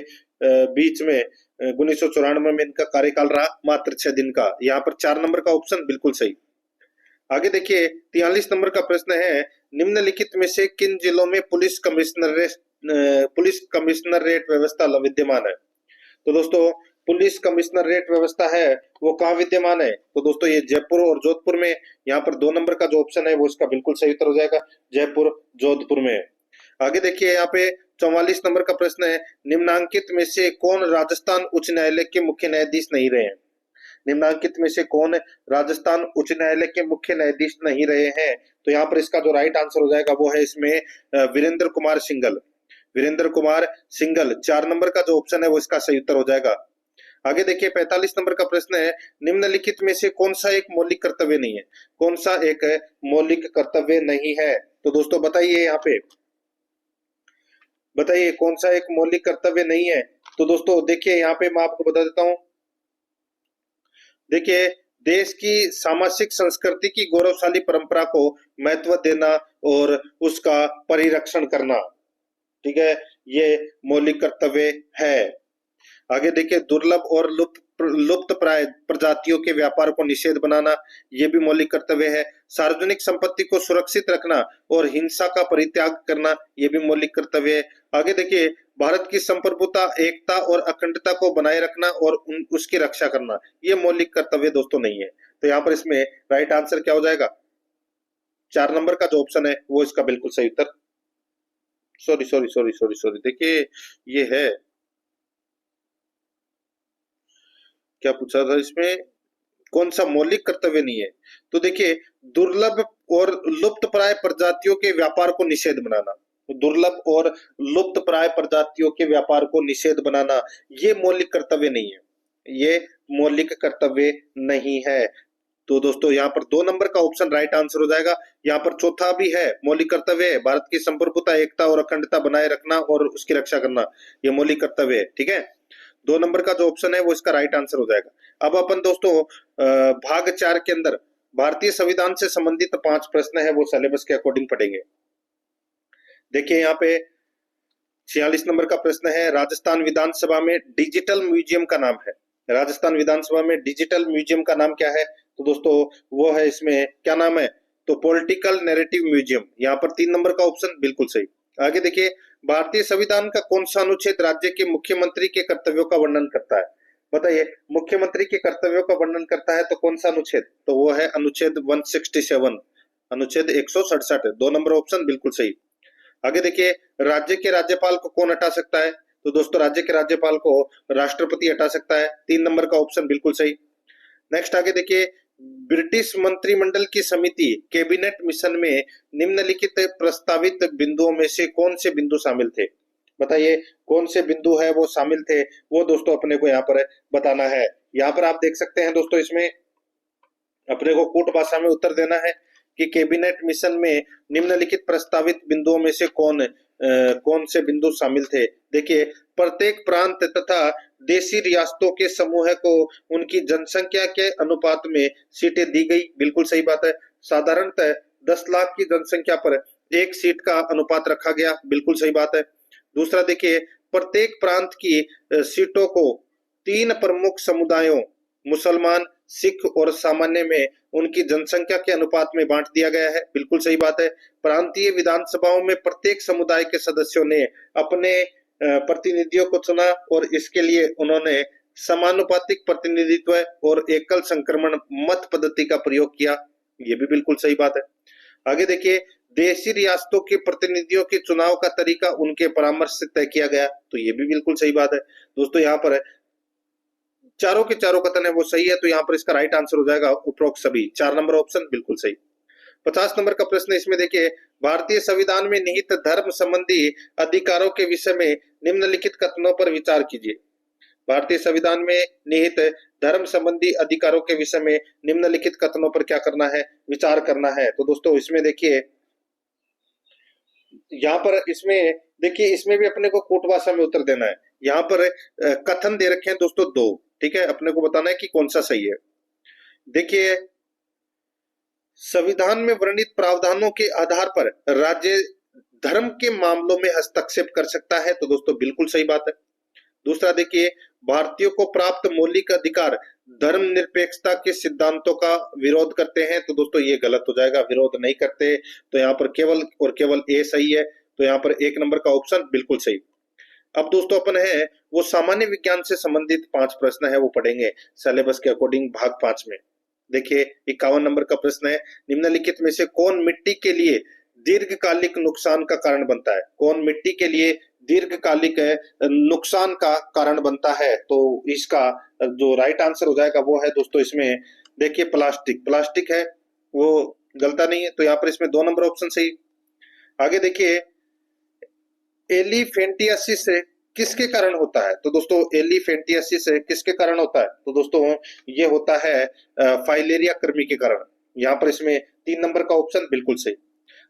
बीच में 1994 में इनका कार्यकाल रहा मात्र 6 दिन का। यहाँ पर 4 नंबर का ऑप्शन बिल्कुल सही। आगे देखिए, 43 नंबर का प्रश्न है, निम्नलिखित में से किन जिलों में पुलिस कमिश्नरेट व्यवस्था विद्यमान है? तो दोस्तों पुलिस कमिश्नरेट व्यवस्था है वो कहाँ विद्यमान है? तो दोस्तों ये जयपुर और जोधपुर में। यहाँ पर 2 नंबर का जो ऑप्शन है वो इसका बिल्कुल सही उत्तर हो जाएगा, जयपुर जोधपुर में। आगे देखिए, यहाँ पे 44 नंबर का प्रश्न है, निम्नांकित में से कौन राजस्थान उच्च न्यायालय के मुख्य न्यायाधीश नहीं रहे हैं? निम्नांकित में से कौन राजस्थान उच्च न्यायालय के मुख्य न्यायाधीश नहीं रहे हैं? तो यहाँ पर इसका जो राइट आंसर हो जाएगा वो है इसमें वीरेंद्र कुमार सिंघल। वीरेंद्र कुमार सिंघल 4 नंबर का जो ऑप्शन है वो इसका सही उत्तर हो जाएगा। आगे देखिए, 45 नंबर का प्रश्न है, निम्नलिखित में से कौन सा एक मौलिक कर्तव्य नहीं है? कौन सा एक मौलिक कर्तव्य नहीं है? तो दोस्तों बताइए, यहाँ पे बताइए कौन सा एक मौलिक कर्तव्य नहीं है? तो दोस्तों देखिए यहाँ पे मैं आपको बता देता हूं। देखिए, देश की सामाजिक संस्कृति की गौरवशाली परंपरा को महत्व देना और उसका परिरक्षण करना, ठीक है, ये मौलिक कर्तव्य है। आगे देखिए, दुर्लभ और लुप्त प्राय प्रजातियों के व्यापार को निषेध बनाना, ये भी मौलिक कर्तव्य है। सार्वजनिक संपत्ति को सुरक्षित रखना और हिंसा का परित्याग करना, ये भी मौलिक कर्तव्य है। आगे देखिए, भारत की संप्रभुता, एकता और अखंडता को बनाए रखना और उसकी रक्षा करना, ये मौलिक कर्तव्य दोस्तों नहीं है। तो यहाँ पर इसमें राइट आंसर क्या हो जाएगा? 4 नंबर का जो ऑप्शन है वो इसका बिल्कुल सही उत्तर। सॉरी, देखिए ये है, क्या पूछा था इसमें, कौन सा मौलिक कर्तव्य नहीं है? तो देखिए, दुर्लभ और लुप्त प्राय प्रजातियों के व्यापार को निषेध बनाना, दुर्लभ और लुप्त प्राय प्रजातियों के व्यापार को निषेध बनाना, ये मौलिक कर्तव्य नहीं है, ये मौलिक कर्तव्य नहीं है। तो दोस्तों यहाँ पर 2 नंबर का ऑप्शन राइट आंसर हो जाएगा। यहाँ पर चौथा भी है मौलिक कर्तव्य है, भारत की संप्रभुता, एकता और अखंडता बनाए रखना और उसकी रक्षा करना, ये मौलिक कर्तव्य है। ठीक है, 2 नंबर का जो ऑप्शन है वो इसका राइट आंसर हो जाएगा। अब अपन दोस्तों भाग 4 के अंदर भारतीय संविधान से संबंधित 5 प्रश्न है वो सिलेबस के अकॉर्डिंग पढ़ेंगे। देखिए यहाँ पे 46 नंबर का प्रश्न है, राजस्थान विधानसभा में डिजिटल म्यूजियम का नाम है। राजस्थान विधानसभा में डिजिटल म्यूजियम का नाम क्या है? तो दोस्तों वो है इसमें क्या नाम है? तो पॉलिटिकल नैरेटिव म्यूजियम। यहाँ पर 3 नंबर का ऑप्शन बिल्कुल सही। आगे देखिए, भारतीय संविधान का कौन सा अनुच्छेद राज्य के मुख्यमंत्री के कर्तव्यों का वर्णन करता है? बताइए, मुख्यमंत्री के कर्तव्यों का वर्णन करता है तो कौन सा अनुच्छेद? तो वो है अनुच्छेद 167, अनुच्छेद 167 है। 2 नंबर ऑप्शन बिल्कुल सही। आगे देखिए, राज्य के राज्यपाल को कौन हटा सकता है? तो दोस्तों राज्य के राज्यपाल को राष्ट्रपति हटा सकता है। 3 नंबर का ऑप्शन बिल्कुल सही। नेक्स्ट आगे देखिए, ब्रिटिश मंत्रिमंडल की समिति कैबिनेट मिशन में निम्नलिखित प्रस्तावित बिंदुओं में से कौन से बिंदु शामिल थे? बताइए, कौन से बिंदु है वो शामिल थे, वो दोस्तों अपने को यहाँ पर बताना है। यहाँ पर आप देख सकते हैं दोस्तों, इसमें अपने को कूट भाषा में उत्तर देना है कि कैबिनेट मिशन में निम्नलिखित प्रस्तावित बिंदुओं में से कौन से बिंदु शामिल थे। देखिए, प्रत्येक प्रांत तथा देशी रियासतों के समूह को उनकी जनसंख्या के अनुपात में सीटें दी गई, बिल्कुल सही बात है। साधारणतः 10 लाख की जनसंख्या पर एक सीट का अनुपात रखा गया, बिल्कुल सही बात है। दूसरा देखिए, प्रत्येक प्रांत की सीटों को 3 प्रमुख समुदायों मुसलमान, सिख और सामान्य में उनकी जनसंख्या के अनुपात में बांट दिया गया है, बिल्कुल सही बात है। प्रांतीय विधानसभाओं में प्रत्येक समुदाय के सदस्यों ने अपने प्रतिनिधियों को चुना और इसके लिए उन्होंने समानुपातिक प्रतिनिधित्व और एकल संक्रमण मत पद्धति का प्रयोग किया, ये भी बिल्कुल सही बात है। आगे देखिए, देशी रियासतों के प्रतिनिधियों के चुनाव का तरीका उनके परामर्श से तय किया गया, तो ये भी बिल्कुल सही बात है। दोस्तों यहाँ पर चारों के चारों कथन है वो सही है, तो यहाँ पर इसका राइट आंसर हो जाएगा उपरोक्त सभी। 4 नंबर ऑप्शन बिल्कुल सही। 50 नंबर का प्रश्न इसमें देखिए, भारतीय संविधान में निहित धर्म संबंधी अधिकारों के विषय में निम्नलिखित कथनों पर विचार कीजिए। भारतीय संविधान में निहित धर्म संबंधी अधिकारों के विषय में निम्नलिखित कथनों पर क्या करना है? विचार करना है। तो दोस्तों इसमें देखिए, यहाँ पर इसमें देखिए, इसमें भी अपने को कूट भाषा में उत्तर देना है। यहाँ पर कथन दे रखे हैं दोस्तों 2, ठीक है, अपने को बताना है कि कौन सा सही है। देखिए, संविधान में वर्णित प्रावधानों के आधार पर राज्य धर्म के मामलों में हस्तक्षेप कर सकता है, तो दोस्तों बिल्कुल सही बात है। दूसरा देखिए, भारतीयों को प्राप्त मौलिक अधिकार धर्मनिरपेक्षता के सिद्धांतों का विरोध करते हैं, तो दोस्तों ये गलत हो जाएगा, विरोध नहीं करते। तो यहाँ पर केवल और केवल ए सही है, तो यहाँ पर 1 नंबर का ऑप्शन बिल्कुल सही। अब दोस्तों अपन है वो सामान्य विज्ञान से संबंधित 5 प्रश्न है वो पढ़ेंगे सिलेबस के अकॉर्डिंग भाग 5 में। देखिए, 51 नंबर का प्रश्न है, निम्नलिखित में से कौन मिट्टी के लिए दीर्घकालिक नुकसान का कारण बनता है? कौन मिट्टी के लिए दीर्घकालिक नुकसान का कारण बनता है? तो इसका जो राइट आंसर हो जाएगा वो है दोस्तों, इसमें देखिए प्लास्टिक, प्लास्टिक है वो गलता नहीं है, तो यहाँ पर इसमें 2 नंबर ऑप्शन सही। आगे देखिए, एलिफेंटियासिस किसके कारण होता है? तो दोस्तों एलिफेंटियासिस किसके कारण होता है? तो दोस्तों ये होता है फाइलेरिया कृमि के कारण। यहाँ पर इसमें 3 नंबर का ऑप्शन बिल्कुल सही।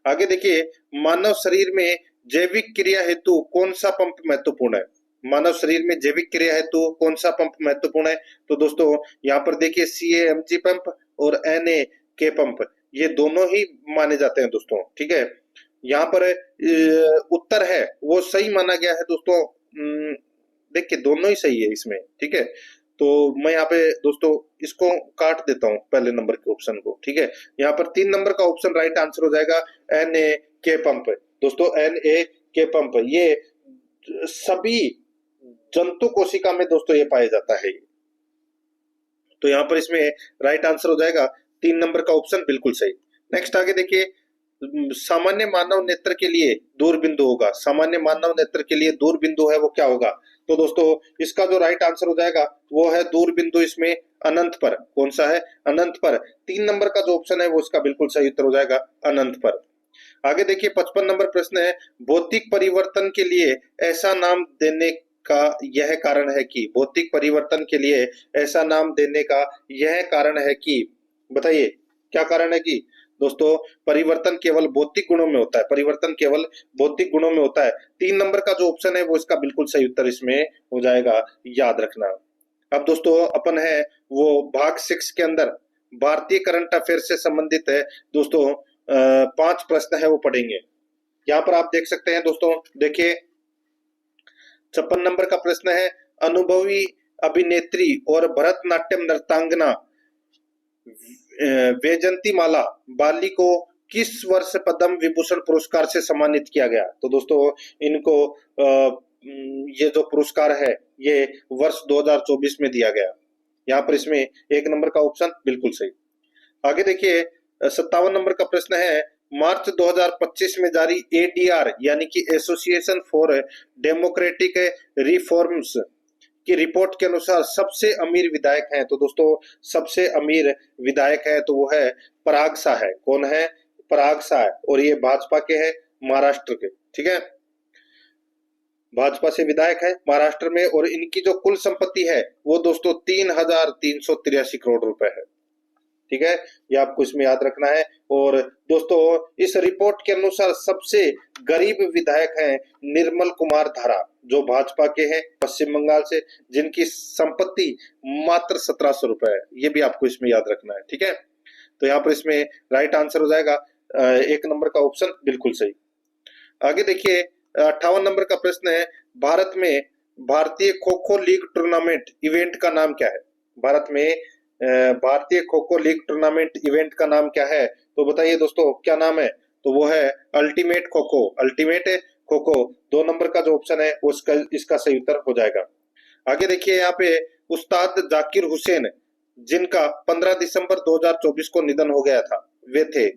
आगे देखिए, मानव शरीर में जैविक क्रिया हेतु कौन सा पंप महत्वपूर्ण है? मानव शरीर में जैविक क्रिया हेतु कौन सा पंप महत्वपूर्ण है? तो दोस्तों यहाँ पर देखिए, CAMG पंप और NAK पंप, ये दोनों ही माने जाते हैं दोस्तों, ठीक है। यहाँ पर उत्तर है वो सही माना गया है दोस्तों। देखिए दोनों ही सही है इसमें, ठीक है। तो मैं यहाँ पे दोस्तों इसको काट देता हूँ पहले नंबर के ऑप्शन को, ठीक है। यहाँ पर 3 नंबर का ऑप्शन राइट आंसर हो जाएगा NAK पंप। दोस्तों NAK पंप ये सभी जंतु कोशिका में दोस्तों ये पाया जाता है, तो यहाँ पर इसमें राइट आंसर हो जाएगा 3 नंबर का ऑप्शन बिल्कुल सही। नेक्स्ट आगे देखिए, सामान्य मानव नेत्र के लिए दूर बिंदु होगा, सामान्य मानव नेत्र के लिए दूर बिंदु है वो क्या होगा? तो दोस्तों इसका जो राइट आंसर हो जाएगा वो है दूर बिंदु इसमें अनंत पर। कौन सा है? अनंत पर। 3 नंबर का जो ऑप्शन है वो इसका बिल्कुल सही उत्तर हो जाएगा, अनंत पर। आगे देखिए, 55 नंबर प्रश्न है, भौतिक परिवर्तन के लिए ऐसा नाम देने का यह कारण है कि, भौतिक परिवर्तन के लिए ऐसा नाम देने का यह कारण है कि, बताइए क्या कारण है कि? दोस्तों परिवर्तन केवल भौतिक गुणों में होता है, परिवर्तन केवल भौतिक गुणों में होता है। 3 नंबर का जो ऑप्शन है वो इसका बिल्कुल सही उत्तर इसमें हो जाएगा, याद रखना। अब दोस्तों अपन है वो भाग 6 के अंदर भारतीय करंट अफेयर से संबंधित है दोस्तों 5 प्रश्न है वो पढ़ेंगे। यहाँ पर आप देख सकते हैं दोस्तों, देखिए 56 नंबर का प्रश्न है, अनुभवी अभिनेत्री और भरतनाट्यम नर्तांगना वैजंतीमाला बाली को किस वर्ष पद्म विभूषण पुरस्कार से सम्मानित किया गया? तो दोस्तों इनको ये जो पुरस्कार है ये वर्ष 2024 में दिया गया। यहाँ पर इसमें 1 नंबर का ऑप्शन बिल्कुल सही। आगे देखिए 57 नंबर का प्रश्न है, मार्च 2025 में जारी एडीआर यानी कि एसोसिएशन फॉर डेमोक्रेटिक रिफॉर्म्स की रिपोर्ट के अनुसार सबसे अमीर विधायक हैं। तो दोस्तों सबसे अमीर विधायक है तो वो है पराग शाह है। कौन है? पराग शाह है, और ये भाजपा के हैं, महाराष्ट्र के। ठीक है, भाजपा से विधायक है महाराष्ट्र में, और इनकी जो कुल संपत्ति है वो दोस्तों 3,383 करोड़ रुपए है। ठीक है, ये आपको इसमें याद रखना है। और दोस्तों इस रिपोर्ट के अनुसार सबसे गरीब विधायक हैं निर्मल कुमार धारा, जो भाजपा के हैं पश्चिम बंगाल से, जिनकी संपत्ति मात्र 1700 रुपए है। ये भी आपको इसमें याद रखना है। ठीक है, तो यहाँ पर इसमें राइट आंसर हो जाएगा 1 नंबर का ऑप्शन बिल्कुल सही। आगे देखिए 58 नंबर का प्रश्न है, भारत में भारतीय kho kho league tournament event का नाम क्या है? भारत में भारतीय kho kho league tournament event का नाम क्या है? तो बताइए दोस्तों क्या नाम है? तो वो है ultimate kho kho. Ultimate kho kho 2 number का जो ऑप्शन है उसका इसका सही उत्तर हो जाएगा। आगे देखिए यहाँ पे उस्ताद जाकिर हुसैन, जिनका 15 दिसंबर 2024 को निधन हो गया था, वे थे।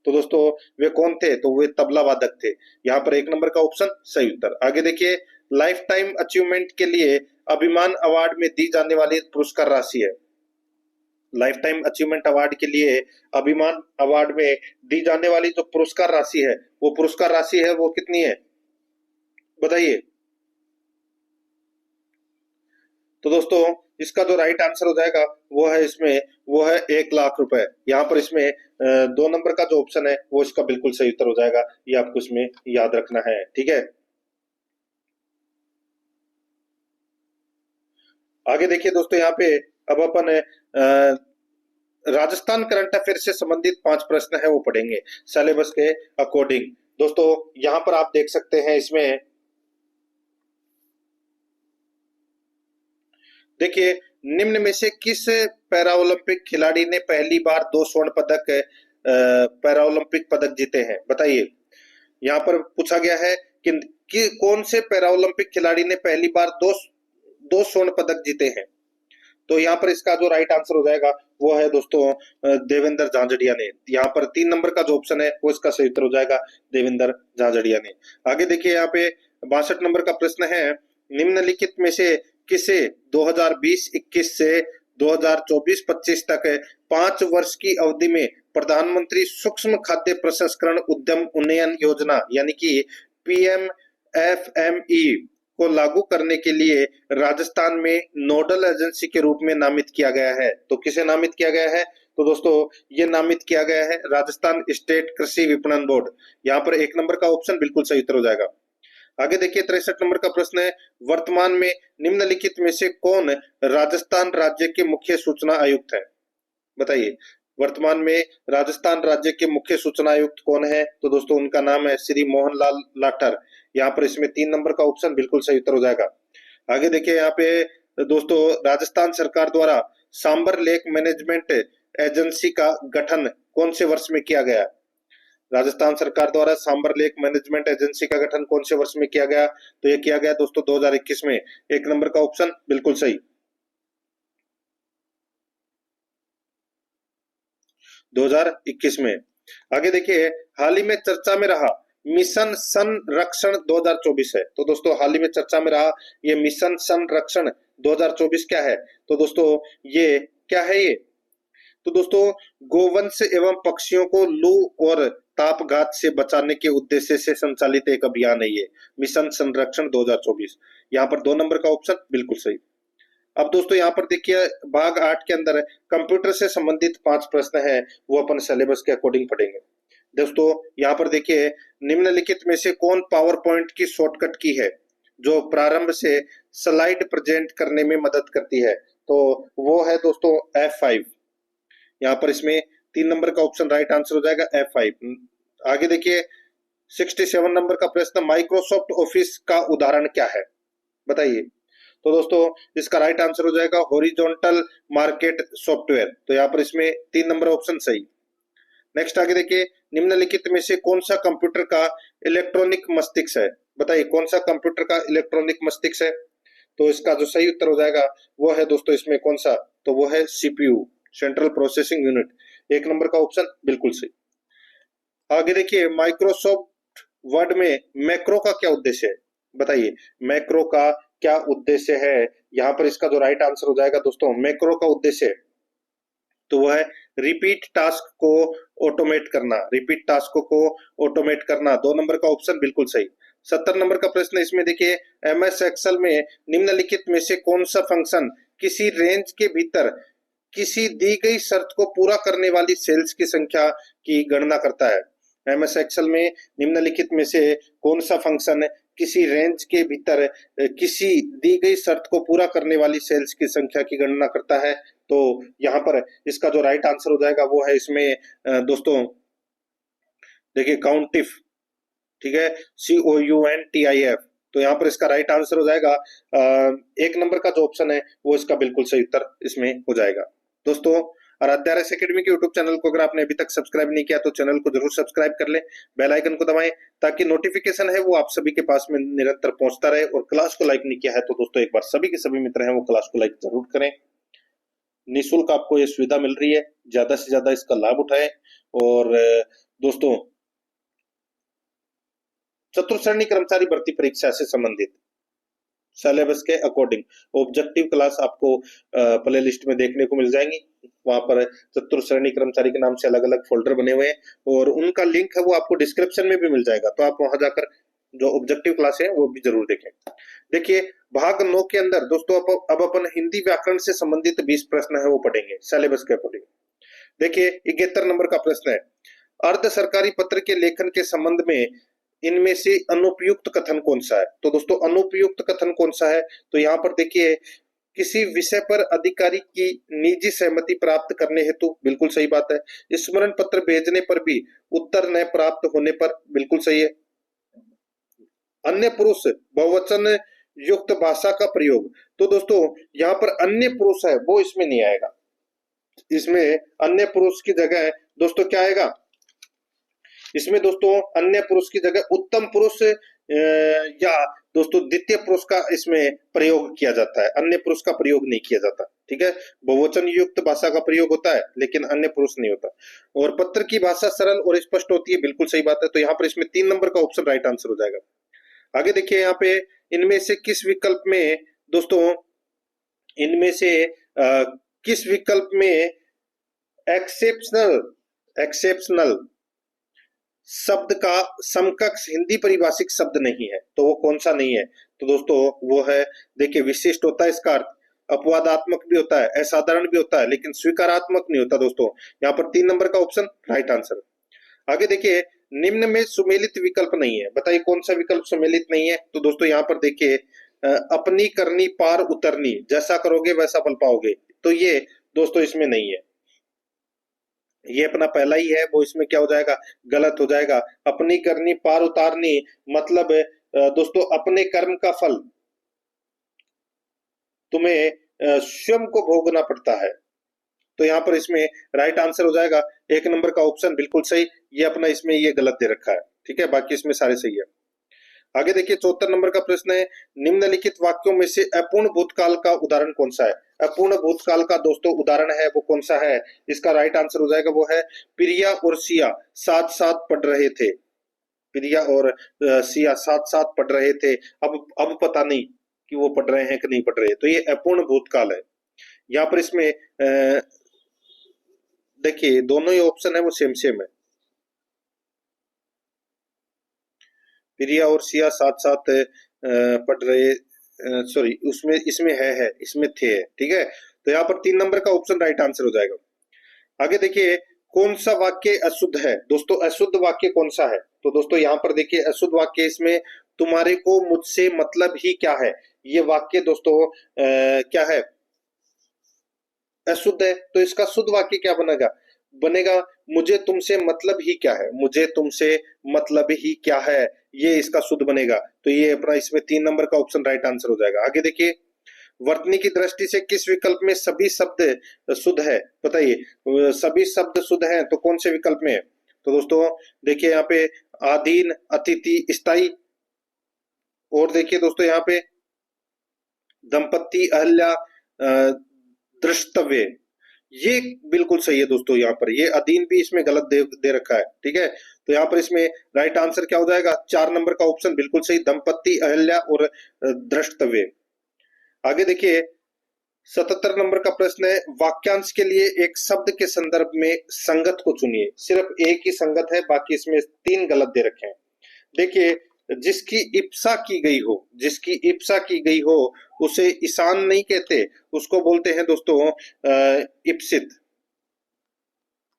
तो दोस्तों वे कौन थे? तो वे तबला वादक थे। यहाँ पर 1 नंबर का ऑप्शन सही उत्तर। आगे देखिए लाइफ टाइम अचीवमेंट के लिए अभिमान अवार्ड में दी जाने वाली पुरस्कार राशि है। लाइफ टाइम अचीवमेंट अवार्ड के लिए अभिमान अवार्ड में दी जाने वाली जो पुरस्कार राशि है, वो पुरस्कार राशि है वो कितनी है बताइए? तो दोस्तों इसका जो राइट आंसर हो जाएगा वो है इसमें, वो है 1 लाख रुपए। यहाँ पर इसमें 2 नंबर का जो ऑप्शन है वो इसका बिल्कुल सही उत्तर हो जाएगा। ये आपको इसमें याद रखना है। ठीक है, आगे देखिए दोस्तों यहाँ पे अब अपन राजस्थान करंट अफेयर से संबंधित 5 प्रश्न है वो पढ़ेंगे सिलेबस के अकॉर्डिंग। दोस्तों यहाँ पर आप देख सकते हैं, इसमें देखिए निम्न में से किस पैरा ओलंपिक खिलाड़ी ने पहली बार 2 स्वर्ण पदक पैरा ओलंपिक पदक जीते हैं? बताइए। यहाँ पर पूछा गया है कि कौन से पैरा ओलंपिक खिलाड़ी ने पहली बार दो स्वर्ण पदक जीते हैं? तो यहाँ पर इसका जो राइट आंसर हो जाएगा वो है दोस्तों देवेंद्र झांझड़िया ने। यहाँ पर 3 नंबर का जो ऑप्शन है वो इसका सही उत्तर हो जाएगा, देवेंद्र झांझड़िया ने। आगे देखिए यहाँ पे 62 नंबर का प्रश्न है, निम्नलिखित में से किसे 2020-21 से 2024-25 तक 5 वर्ष की अवधि में प्रधानमंत्री सूक्ष्म खाद्य प्रसंस्करण उद्यम उन्नयन योजना यानी कि PMFME को लागू करने के लिए राजस्थान में नोडल एजेंसी के रूप में नामित किया गया है? तो किसे नामित किया गया है? तो दोस्तों ये नामित किया गया है राजस्थान स्टेट कृषि विपणन बोर्ड। यहाँ पर 1 नंबर का ऑप्शन बिल्कुल सही उत्तर हो जाएगा। आगे देखिए 63 नंबर का प्रश्न है, वर्तमान में निम्नलिखित में से कौन राजस्थान राज्य के मुख्य सूचना आयुक्त है? बताइए, वर्तमान में राजस्थान राज्य के मुख्य सूचना आयुक्त कौन है? तो दोस्तों उनका नाम है श्री मोहन लाल लाठर। यहाँ पर इसमें 3 नंबर का ऑप्शन बिल्कुल सही उत्तर हो जाएगा। आगे देखिए यहाँ पे दोस्तों राजस्थान सरकार द्वारा सांबर लेक मैनेजमेंट एजेंसी का गठन कौन से वर्ष में किया गया? राजस्थान सरकार द्वारा सांबर लेक मैनेजमेंट एजेंसी का गठन कौन से वर्ष में किया गया? तो ये किया गया दोस्तों 2021 में। 1 नंबर का ऑप्शन बिल्कुल सही, 2021 में। आगे देखिए हाल ही में चर्चा में रहा मिशन संरक्षण 2024 है। तो दोस्तों हाल ही में चर्चा में रहा ये मिशन संरक्षण 2024 क्या है? तो दोस्तों ये क्या है ये? तो दोस्तों गोवंश एवं पक्षियों को लू और तापघात से बचाने के उद्देश्य से संचालित एक अभियान है ये मिशन संरक्षण 2024। यहाँ पर 2 नंबर का ऑप्शन बिल्कुल सही। अब दोस्तों यहाँ पर देखिए भाग 8 के अंदर कंप्यूटर से संबंधित 5 प्रश्न है वो अपन सिलेबस के अकॉर्डिंग पढ़ेंगे। दोस्तों यहाँ पर देखिए निम्नलिखित में से कौन पावर पॉइंट की शॉर्टकट की है जो प्रारंभ से स्लाइड प्रेजेंट करने में मदद करती है? तो वो है दोस्तों F5। यहाँ पर इसमें 3 नंबर का ऑप्शन राइट आंसर हो जाएगा F5। आगे देखिए 67 नंबर का प्रश्न, माइक्रोसॉफ्ट ऑफिस का उदाहरण क्या है? बताइए। तो दोस्तों इसका राइट आंसर हो जाएगा हॉरिजॉन्टल मार्केट सॉफ्टवेयर। तो यहाँ पर इसमें 3 नंबर ऑप्शन सही। नेक्स्ट आगे देखिए निम्नलिखित में से कौन सा कंप्यूटर का इलेक्ट्रॉनिक मस्तिष्क है? बताइए कौन सा कंप्यूटर का इलेक्ट्रॉनिक मस्तिष्क है? तो इसका जो सही उत्तर हो जाएगा वो है दोस्तों इसमें कौन सा, तो वो है सीपीयू, सेंट्रल प्रोसेसिंग यूनिट। एक नंबर का ऑप्शन बिल्कुल सही। आगे देखिए, माइक्रोसॉफ्ट वर्ड में मैक्रो का क्या उद्देश्य है, बताइए मैक्रो का क्या उद्देश्य है। यहाँ पर इसका जो राइट आंसर हो जाएगा दोस्तों, मैक्रो का उद्देश्य तो वो है रिपीट टास्क को ऑटोमेट करना, रिपीट टास्क को ऑटोमेट करना। 2 नंबर का ऑप्शन बिल्कुल सही। 70 नंबर का प्रश्न इसमें देखिए, एमएस एक्सेल में निम्नलिखित में से कौन सा फंक्शन किसी रेंज के भीतर किसी दी गई शर्त को पूरा करने वाली सेल्स की संख्या की गणना करता है। एमएस एक्सेल में निम्नलिखित में से कौन सा फंक्शन किसी रेंज के भीतर किसी दी गई शर्त को पूरा करने वाली सेल्स की संख्या की गणना करता है। तो यहाँ पर इसका जो राइट आंसर हो जाएगा वो है इसमें दोस्तों देखिए काउंटिफ, ठीक है, COUNTIF। तो यहाँ पर इसका राइट आंसर हो जाएगा एक नंबर का जो ऑप्शन है वो इसका बिल्कुल सही उत्तर इसमें हो जाएगा। दोस्तों, आराध्या रेस एकेडमी के यूट्यूब चैनल को अगर आपने अभी तक सब्सक्राइब नहीं किया तो चैनल को जरूर सब्सक्राइब कर ले, बेल आइकन को दबाएं ताकि नोटिफिकेशन है वो आप सभी के पास में निरंतर पहुंचता रहे। और क्लास को लाइक नहीं किया है तो दोस्तों एक बार सभी के सभी मित्र हैं वो क्लास को लाइक जरूर करें। निःशुल्क आपको ये सुविधा मिल रही है, ज्यादा से ज्यादा इसका लाभ उठाएं। और दोस्तों, चतुर्थ श्रेणी कर्मचारी भर्ती परीक्षा से संबंधित सिलेबस के अकॉर्डिंग ऑब्जेक्टिव क्लास आपको प्ले लिस्ट में देखने को मिल जाएंगी। वहां पर चतुर्थ श्रेणी कर्मचारी के नाम से अलग अलग फोल्डर बने हुए हैं और उनका लिंक है वो आपको डिस्क्रिप्शन में भी मिल जाएगा, तो आप वहां जाकर जो ऑब्जेक्टिव क्लास है वो भी जरूर देखें। देखिए, भाग 9 के अंदर दोस्तों अब अपन हिंदी व्याकरण से संबंधित 20 प्रश्न है वो पढ़ेंगे सिलेबस के अकॉर्डिंग। देखिए, 71 नंबर का प्रश्न है, अर्ध सरकारी पत्र के लेखन के संबंध में इनमें से अनुपयुक्त कथन कौन सा है। तो दोस्तों, अनुपयुक्त कथन कौन सा है, तो यहाँ पर देखिए, किसी विषय पर अधिकारी की निजी सहमति प्राप्त करने हेतु, बिल्कुल सही बात है। स्मरण पत्र भेजने पर भी उत्तर न प्राप्त होने पर, बिल्कुल सही है। अन्य पुरुष बहुवचन युक्त भाषा का प्रयोग, तो दोस्तों यहाँ पर अन्य पुरुष है वो इसमें नहीं आएगा। इसमें अन्य पुरुष की जगह दोस्तों क्या आएगा, इसमें दोस्तों अन्य पुरुष की जगह उत्तम पुरुष या दोस्तों द्वितीय पुरुष का इसमें प्रयोग किया जाता है, अन्य पुरुष का प्रयोग नहीं किया जाता। ठीक है, बहुवचन युक्त भाषा का प्रयोग होता है लेकिन अन्य पुरुष नहीं होता। और पत्र की भाषा सरल और स्पष्ट होती है, बिल्कुल सही बात है। तो यहाँ पर इसमें 3 नंबर का ऑप्शन राइट आंसर हो जाएगा। आगे देखिए, यहाँ पे इनमें से किस विकल्प में दोस्तों, इनमें से किस विकल्प में एक्सेप्शनल एक्सेप्शनल शब्द का समकक्ष हिंदी परिभाषिक शब्द नहीं है, तो वो कौन सा नहीं है, तो दोस्तों वो है, देखिए विशिष्ट होता है इसका अर्थ, अपवादात्मक भी होता है, असाधारण भी होता है, लेकिन स्वीकारात्मक नहीं होता दोस्तों। यहाँ पर 3 नंबर का ऑप्शन राइट आंसर। आगे देखिए, निम्न में सुमेलित विकल्प नहीं है, बताइए कौन सा विकल्प सुमेलित नहीं है। तो दोस्तों यहाँ पर देखिए, अपनी करनी पार उतरनी, जैसा करोगे वैसा फल पाओगे, तो ये दोस्तों इसमें नहीं है। ये अपना पहला ही है वो इसमें क्या हो जाएगा, गलत हो जाएगा। अपनी करनी पार उतारनी मतलब दोस्तों अपने कर्म का फल तुम्हें स्वयं को भोगना पड़ता है। तो यहाँ पर इसमें राइट आंसर हो जाएगा 1 नंबर का ऑप्शन बिल्कुल सही। ये अपना इसमें ये गलत दे रखा है, ठीक है, बाकी इसमें सारे सही है। आगे देखिए, 74 नंबर का प्रश्न है, निम्नलिखित वाक्यों में से अपूर्ण भूतकाल का उदाहरण कौन सा है। अपूर्ण भूतकाल का दोस्तों उदाहरण है वो कौन सा है, इसका राइट आंसर हो जाएगा वो है, प्रिया और सिया साथ साथ पढ़ रहे थे। प्रिया और सिया साथ साथ पढ़ रहे थे, अब पता नहीं कि वो पढ़ रहे हैं कि नहीं पढ़ रहे, तो ये अपूर्ण भूतकाल है। यहाँ पर इसमें देखिए दोनों ही ऑप्शन है वो सेम सेम है, प्रिया और सिया साथ साथ पढ़ रहे, सॉरी उसमें इसमें है इसमें थे, ठीक है। तो यहाँ पर 3 नंबर का ऑप्शन राइट आंसर हो जाएगा। आगे देखिए, कौन सा वाक्य अशुद्ध है दोस्तों, अशुद्ध वाक्य कौन सा है, तो दोस्तों यहाँ पर देखिए अशुद्ध वाक्य इसमें तुम्हारे को मुझसे मतलब ही क्या है, ये वाक्य दोस्तों क्या है, अशुद्ध है। तो इसका शुद्ध वाक्य क्या बनेगा, बनेगा मुझे तुमसे मतलब ही क्या है, मुझे तुमसे मतलब ही क्या है, ये इसका शुद्ध बनेगा। तो ये अपना इसमें 3 नंबर का ऑप्शन राइट आंसर हो जाएगा। आगे देखिए, वर्तनी की दृष्टि से किस विकल्प में सभी शब्द शुद्ध है, बताइए सभी शब्द शुद्ध हैं तो कौन से विकल्प में है। तो दोस्तों देखिए यहाँ पे अधीन, अतिथि, स्थायी, और देखिए दोस्तों यहाँ पे दंपति अहल्या द्रष्टव्य, ये बिल्कुल सही है दोस्तों। यहाँ पर ये अधीन भी इसमें गलत दे रखा है, ठीक है। तो यहाँ पर इसमें राइट आंसर क्या हो जाएगा, 4 नंबर का ऑप्शन बिल्कुल सही, दंपति अहल्या और द्रष्टव्य। आगे देखिए 77 नंबर का प्रश्न है, वाक्यांश के लिए एक शब्द के संदर्भ में संगत को चुनिए। सिर्फ एक ही संगत है, बाकी इसमें 3 गलत दे रखे हैं। देखिए जिसकी इप्सा की गई हो, जिसकी इप्सा की गई हो उसे ईशान नहीं कहते, उसको बोलते हैं दोस्तों इप्सित,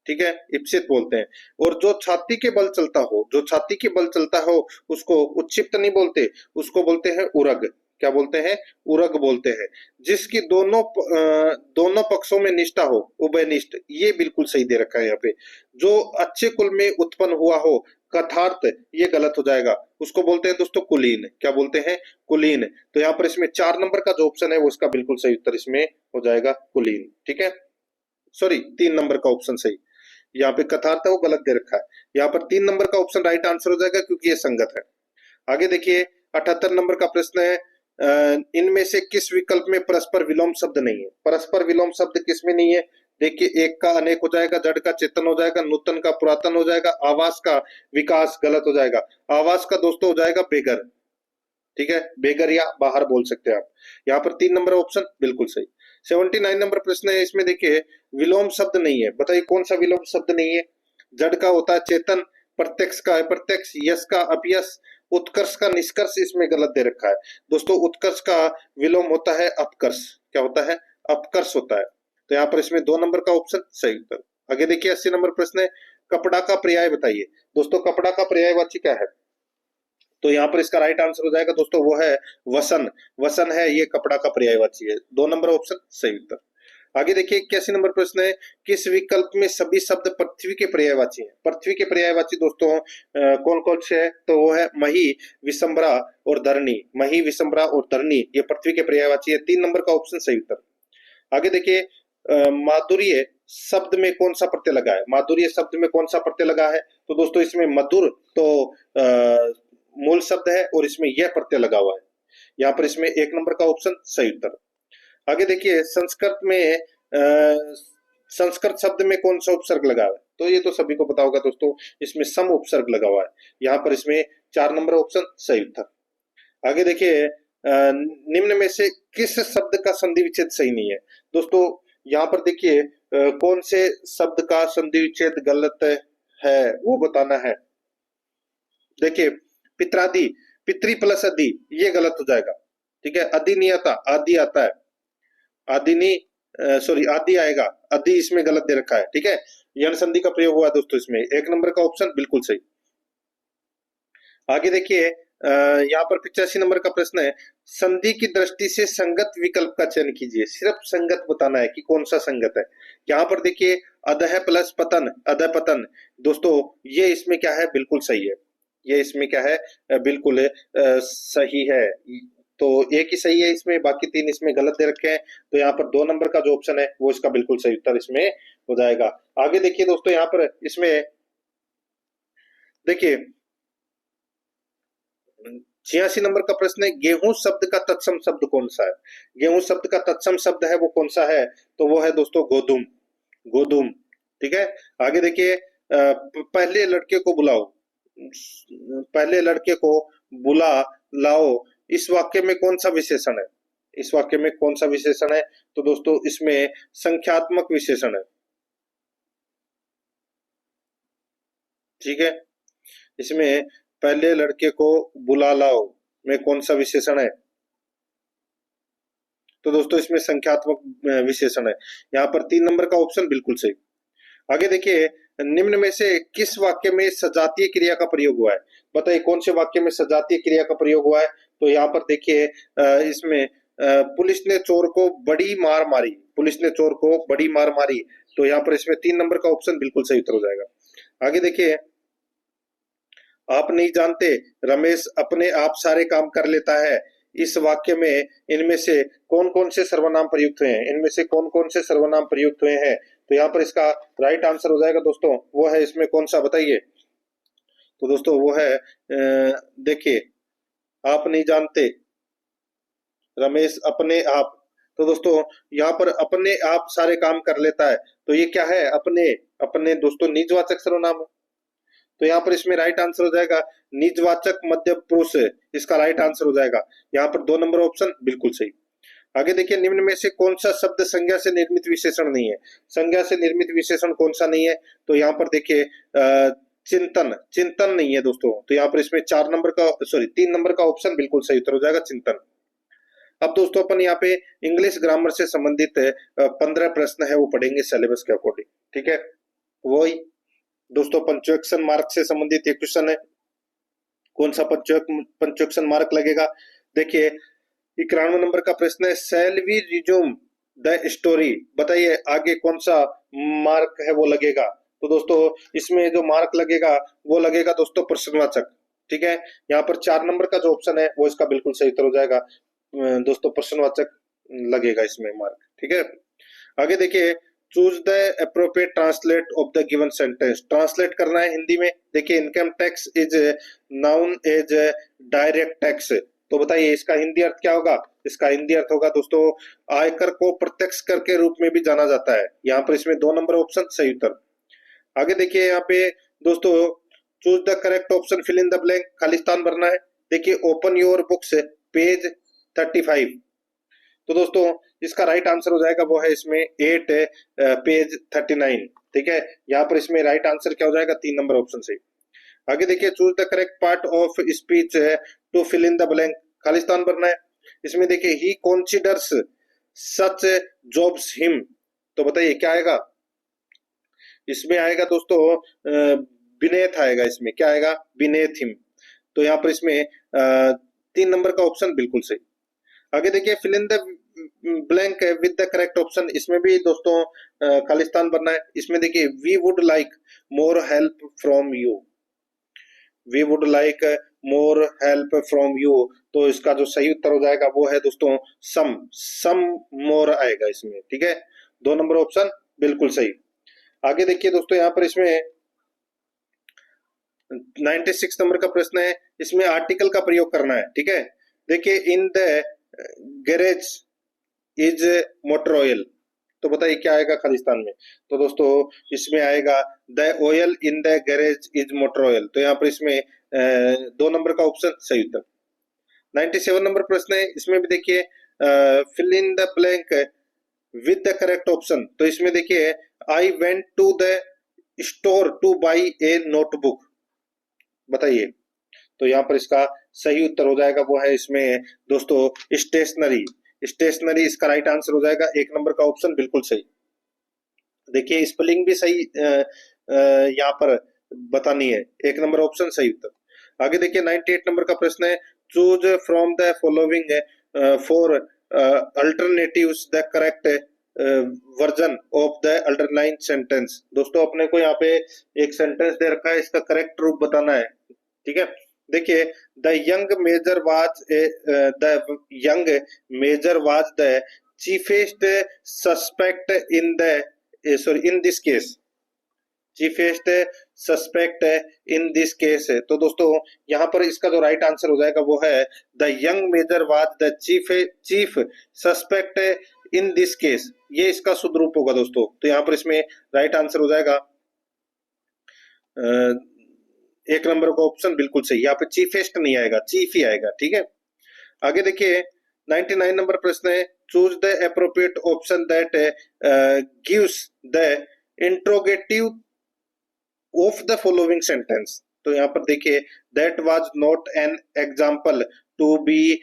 ठीक है, इप्सित बोलते हैं। और जो छाती के बल चलता हो, जो छाती के बल चलता हो उसको उत्क्षिप्त नहीं बोलते, उसको बोलते हैं उरग। क्या बोलते हैं, उरग बोलते हैं। जिसकी दोनों पक्षों में निष्ठा हो, उभयनिष्ठ, ये बिल्कुल सही दे रखा है यहाँ पे। जो अच्छे कुल में उत्पन्न हुआ हो, कथार्थ, ये गलत हो जाएगा, उसको बोलते हैं दोस्तों कुलीन। क्या बोलते हैं, कुलीन। तो यहाँ पर इसमें 4 नंबर का जो ऑप्शन है वो इसका बिल्कुल सही उत्तर इसमें हो जाएगा कुलीन, ठीक है। सॉरी 3 नंबर का ऑप्शन सही, यहाँ पे कथार्थ है वो गलत दे रखा है। यहाँ पर 3 नंबर का ऑप्शन राइट आंसर हो जाएगा क्योंकि ये संगत है। आगे देखिए 78 नंबर का प्रश्न है, इनमें से किस विकल्प में परस्पर विलोम शब्द नहीं है। परस्पर विलोम शब्द किसमें नहीं है, देखिए एक का अनेक हो जाएगा, जड़ का चेतन हो जाएगा, नूतन का पुरातन हो जाएगा, आवास का विकास गलत हो जाएगा। आवास का दोस्तों हो जाएगा बेगर, ठीक है, बेगर या बाहर बोल सकते हैं आप। यहाँ पर 3 नंबर ऑप्शन बिल्कुल सही। 79 नंबर प्रश्न है, इसमें देखिए विलोम शब्द नहीं है, बताइए कौन सा विलोम शब्द नहीं है। जड़ का होता है चेतन, प्रत्यक्ष का है प्रत्यक्ष, यश का अपयश, उत्कर्ष का निष्कर्ष, इसमें गलत दे रखा है दोस्तों। उत्कर्ष का विलोम होता है अपकर्ष। क्या होता है, अपकर्ष होता है। तो यहाँ पर इसमें 2 नंबर का ऑप्शन सही उत्तर। आगे देखिए 80 नंबर प्रश्न है, कपड़ा का पर्याय बताइए। दोस्तों कपड़ा का पर्यायवाची क्या है, तो यहाँ पर इसका राइट आंसर हो जाएगा दोस्तों वो है वसन। वसन है ये कपड़ा का पर्यायवाची है, 2 नंबर ऑप्शन सही उत्तर। आगे देखिए 81 नंबर प्रश्न है, किस विकल्प में सभी शब्द पृथ्वी के पर्यायवाची हैं। पृथ्वी के पर्यायवाची दोस्तों कौन कौन से है, तो वो है मही, विषंबरा और धरणी। मही, विषंबरा और धरणी ये पृथ्वी के पर्यायवाची है, 3 नंबर का ऑप्शन सही उत्तर। आगे देखिए माधुर्य शब्द में कौन सा प्रत्यय लगा है। माधुर्य शब्द में कौन सा प्रत्यय लगा है, तो दोस्तों इसमें मधुर तो मूल शब्द है और इसमें यह प्रत्यय लगा हुआ है। यहाँ पर इसमें 1 नंबर का ऑप्शन सही उत्तर। आगे देखिए संस्कृत में संस्कृत शब्द में कौन सा उपसर्ग लगा हुआ है, तो ये तो सभी को पता होगा दोस्तों, इसमें सम उपसर्ग लगा हुआ है। यहाँ पर इसमें 4 नंबर ऑप्शन सही उत्तर। आगे देखिए निम्न में से किस शब्द का संधि विच्छेद सही नहीं है। दोस्तों यहाँ पर देखिए कौन से शब्द का संधि विच्छेद गलत है वो बताना है। देखिए पित्रादि, पितृ प्लस अधि, ये गलत हो जाएगा, ठीक है। अधि नहीं आता, आदि आता है, आदि नहीं सॉरी आदि आएगा, अधि इसमें गलत दे रखा है, ठीक है। यण संधि का प्रयोग हुआ दोस्तों इसमें, 1 नंबर का ऑप्शन बिल्कुल सही। आगे देखिए यहाँ पर 85 नंबर का प्रश्न है, संधि की दृष्टि से संगत विकल्प का चयन कीजिए। सिर्फ संगत बताना है कि कौन सा संगत है। यहाँ पर देखिए अधः प्लस पतन, अधः पतन, दोस्तों ये इसमें क्या है, बिल्कुल सही है। ये इसमें क्या है, बिल्कुल सही है। तो एक ही सही है इसमें, बाकी 3 इसमें गलत दे रखे हैं। तो यहाँ पर 2 नंबर का जो ऑप्शन है वो इसका बिल्कुल सही उत्तर इसमें हो जाएगा। आगे देखिए दोस्तों यहाँ पर इसमें देखिए 86 नंबर का प्रश्न है, गेहूं शब्द का तत्सम शब्द कौन सा है। गेहूं शब्द का तत्सम शब्द है वो कौन सा है, तो वो है दोस्तों गोधुम, गोधुम, ठीक है। आगे देखिए पहले लड़के को बुलाओ, पहले लड़के को बुला लाओ, इस वाक्य में कौन सा विशेषण है। इस वाक्य में कौन सा विशेषण है, तो दोस्तों इसमें संख्यात्मक विशेषण है, ठीक है। इसमें पहले लड़के को बुला लाओ में कौन सा विशेषण है, तो दोस्तों इसमें संख्यात्मक विशेषण है। यहाँ पर 3 नंबर का ऑप्शन बिल्कुल सही। आगे देखिए निम्न में से किस वाक्य में सजातीय क्रिया का प्रयोग हुआ है। बताइए कौन से वाक्य में सजातीय क्रिया का प्रयोग हुआ है, तो यहाँ पर देखिए इसमें पुलिस ने चोर को बड़ी मार मारी, पुलिस ने चोर को बड़ी मार मारी, तो यहाँ पर इसमें 3 नंबर का ऑप्शन बिल्कुल सही उत्तर हो जाएगा। आगे देखिए आप नहीं जानते रमेश अपने आप सारे काम कर लेता है, इस वाक्य में इनमें से कौन कौन से सर्वनाम प्रयुक्त हुए हैं, इनमें से कौन कौन से सर्वनाम प्रयुक्त हुए हैं, तो यहाँ पर इसका राइट आंसर हो जाएगा दोस्तों वो है इसमें कौन सा बताइए, तो दोस्तों वो है देखिए आप नहीं जानते, रमेश अपने आप। तो दोस्तों यहाँ पर अपने आप सारे काम कर लेता है, तो ये क्या है, अपने। अपने दोस्तों निजवाचक सर्वनाम है। तो यहाँ पर इसमें राइट आंसर हो जाएगा निजवाचक मध्य पुरुष, इसका राइट आंसर हो जाएगा यहाँ पर 2 नंबर ऑप्शन बिल्कुल सही। आगे देखिए, निम्न में से कौन सा शब्द संज्ञा से निर्मित विशेषण नहीं है। संज्ञा से निर्मित विशेषण कौन सा नहीं है, तो यहाँ पर देखिए चिंतन, चिंतन नहीं है दोस्तों। तो यहाँ पर इसमें 4 नंबर का, सॉरी 3 नंबर का ऑप्शन बिल्कुल सही उत्तर हो जाएगा, चिंतन। अब दोस्तों अपन यहाँ पे इंग्लिश ग्रामर से संबंधित 15 प्रश्न है वो पढ़ेंगे सिलेबस के अकॉर्डिंग, ठीक है। वही दोस्तों पंक्चुएशन मार्क से संबंधित एक क्वेश्चन है। कौन सा पंक्चुएशन मार्क लगेगा, देखिए 91 नंबर का प्रश्न है, shall we resume the story. बताइए आगे कौन सा मार्क है वो लगेगा। तो दोस्तों इसमें जो मार्क लगेगा वो लगेगा दोस्तों प्रश्नवाचक, ठीक है। यहाँ पर 4 नंबर का जो ऑप्शन है वो इसका बिल्कुल सही उत्तर हो जाएगा दोस्तों, प्रश्नवाचक लगेगा इसमें मार्क, ठीक है। आगे देखिए, choose the appropriate translate of the given sentence. Translate करना है हिंदी में। देखिए income tax is known as direct tax. तो बताइए इसका हिंदी अर्थ क्या होगा। इसका हिंदी अर्थ होगा दोस्तों आयकर को प्रत्यक्ष कर के रूप में भी जाना जाता है। यहाँ पर इसमें 2 नंबर ऑप्शन सही उत्तर। आगे देखिए यहाँ पे दोस्तों, choose the correct option, fill in the blank, खालिस्तान भरना है। देखिए ओपन योर बुक्स पेज 35। तो दोस्तों इसका राइट आंसर हो जाएगा वो है इसमें 8 पेज 39, ठीक है। यहाँ पर इसमें राइट आंसर क्या हो जाएगा, 3 नंबर ऑप्शन सही। आगे देखिए, choose the correct part of speech to fill in the blank, खालिस्तान भरना है। इसमें देखिए ही कॉन्सिडर्स सच जॉब्स हिम। तो बताइए क्या आएगा, इसमें आएगा दोस्तों बिनेथ आएगा। इसमें क्या आएगा, बिनेथ हिम। तो यहाँ पर इसमें 3 नंबर का ऑप्शन बिल्कुल सही। आगे देखिए, fill in the blank with the correct option. इसमें भी दोस्तों खालिस्तान भरना है। इसमें देखिए we would like more help from you, we would like more help from you. तो इसका जो सही उत्तर हो जाएगा वो है दोस्तों सम मोर आएगा इसमें, ठीक है। 2 नंबर ऑप्शन बिल्कुल सही। आगे देखिए दोस्तों, यहाँ पर इसमें 96 नंबर का प्रश्न है। इसमें आर्टिकल का प्रयोग करना है, ठीक है। देखिए in the garage is motor oil. तो बताइए क्या आएगा खालिस्तान में। तो दोस्तों इसमें आएगा the oil in the garage is motor oil. तो यहाँ पर इसमें 2 नंबर का ऑप्शन सही उत्तर। 97 नंबर प्रश्न है। इसमें भी देखिए fill in the blank with the correct option. तो इसमें देखिए I went to the store to buy a notebook. बताइए, तो यहाँ पर इसका सही उत्तर हो जाएगा वो है इसमें दोस्तों स्टेशनरी। स्टेशनरी इसका राइट आंसर हो जाएगा, 1 नंबर का ऑप्शन बिल्कुल सही। देखिए स्पेलिंग भी सही यहाँ पर बतानी है, 1 नंबर ऑप्शन सही उत्तर। आगे देखिए 98 नंबर का प्रश्न है, choose from the following for alternatives the correct version of the underline sentence. दोस्तों अपने को यहाँ पे एक सेंटेंस दे रखा है, इसका करेक्ट रूप बताना है, ठीक है। देखिए the young major was the chiefest suspect in the sorry in this case, chiefest suspect in this case. तो दोस्तों यहाँ पर इसका जो राइट आंसर हो जाएगा वो है the young major was the chief suspect in this case. ये इसका शुद्ध रूप होगा दोस्तों। तो यहाँ पर इसमें राइट आंसर हो जाएगा 1 नंबर का ऑप्शन बिल्कुल सही। यहाँ पे चीफेस्ट नहीं आएगा, चीफ ही आएगा, ठीक है। आगे देखिए 99 नंबर प्रश्न है, choose the appropriate option that gives the interrogative of the following sentence. तो यहाँ पर देखिए that was not an example to be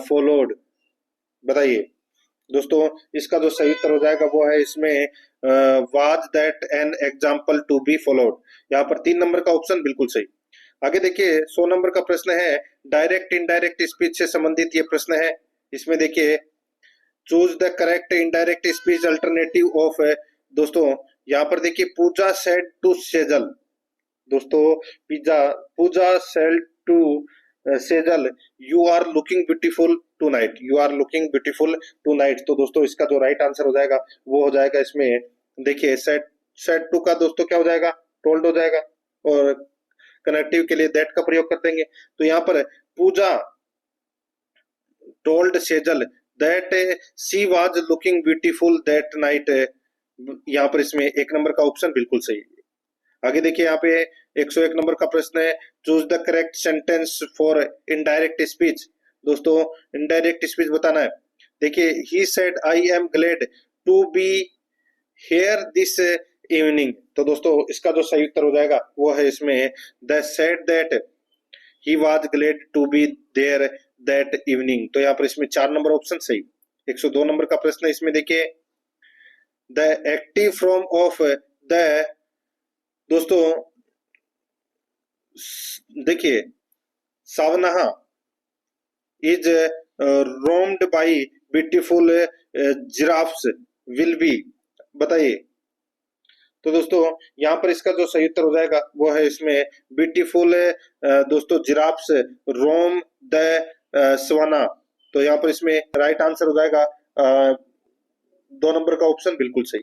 followed. बताइए दोस्तों इसका जो सही उत्तर हो जाएगा वो है इसमें was that an example to be followed. यहाँ पर 3 नंबर का ऑप्शन बिल्कुल सही। आगे देखिए 100 नंबर का प्रश्न है, डायरेक्ट इनडायरेक्ट स्पीच से संबंधित ये प्रश्न है। इसमें देखिए choose the correct indirect speech alternative of. दोस्तों यहाँ पर देखिए पूजा सेड टू सेजल। दोस्तों Puja said to Sejal you are looking beautiful tonight, you are looking beautiful tonight. तो दोस्तों इसका जो राइट आंसर हो जाएगा वो हो जाएगा इसमें देखिए सेड टू का दोस्तों क्या हो जाएगा, टोल्ड हो जाएगा, और कनेक्टिव के लिए दैट का प्रयोग कर देंगे। तो यहाँ पर पूजा told Sejal that she was looking beautiful that night. यहाँ पर इसमें एक नंबर का ऑप्शन बिल्कुल सही है। आगे देखिए यहाँ पे 101 नंबर का प्रश्न है, choose the correct sentence for indirect speech. दोस्तों इनडायरेक्ट स्पीच बताना है। देखिए he said I am glad to be here this evening, तो दोस्तों इसका जो सही उत्तर हो जाएगा वो है इसमें the said that he was glad to be there that evening. तो यहाँ पर इसमें 4 नंबर ऑप्शन सही। 102 नंबर का प्रश्न है, इसमें देखिए the active form of the, दोस्तों देखिए savannah is roamed by beautiful giraffes will be, बताइए। तो दोस्तों यहाँ पर इसका जो सही उत्तर हो जाएगा वो है इसमें ब्यूटीफुल दोस्तों जिराफ्स रोम द सवाना। तो यहाँ पर इसमें राइट आंसर हो जाएगा 2 नंबर का ऑप्शन बिल्कुल सही।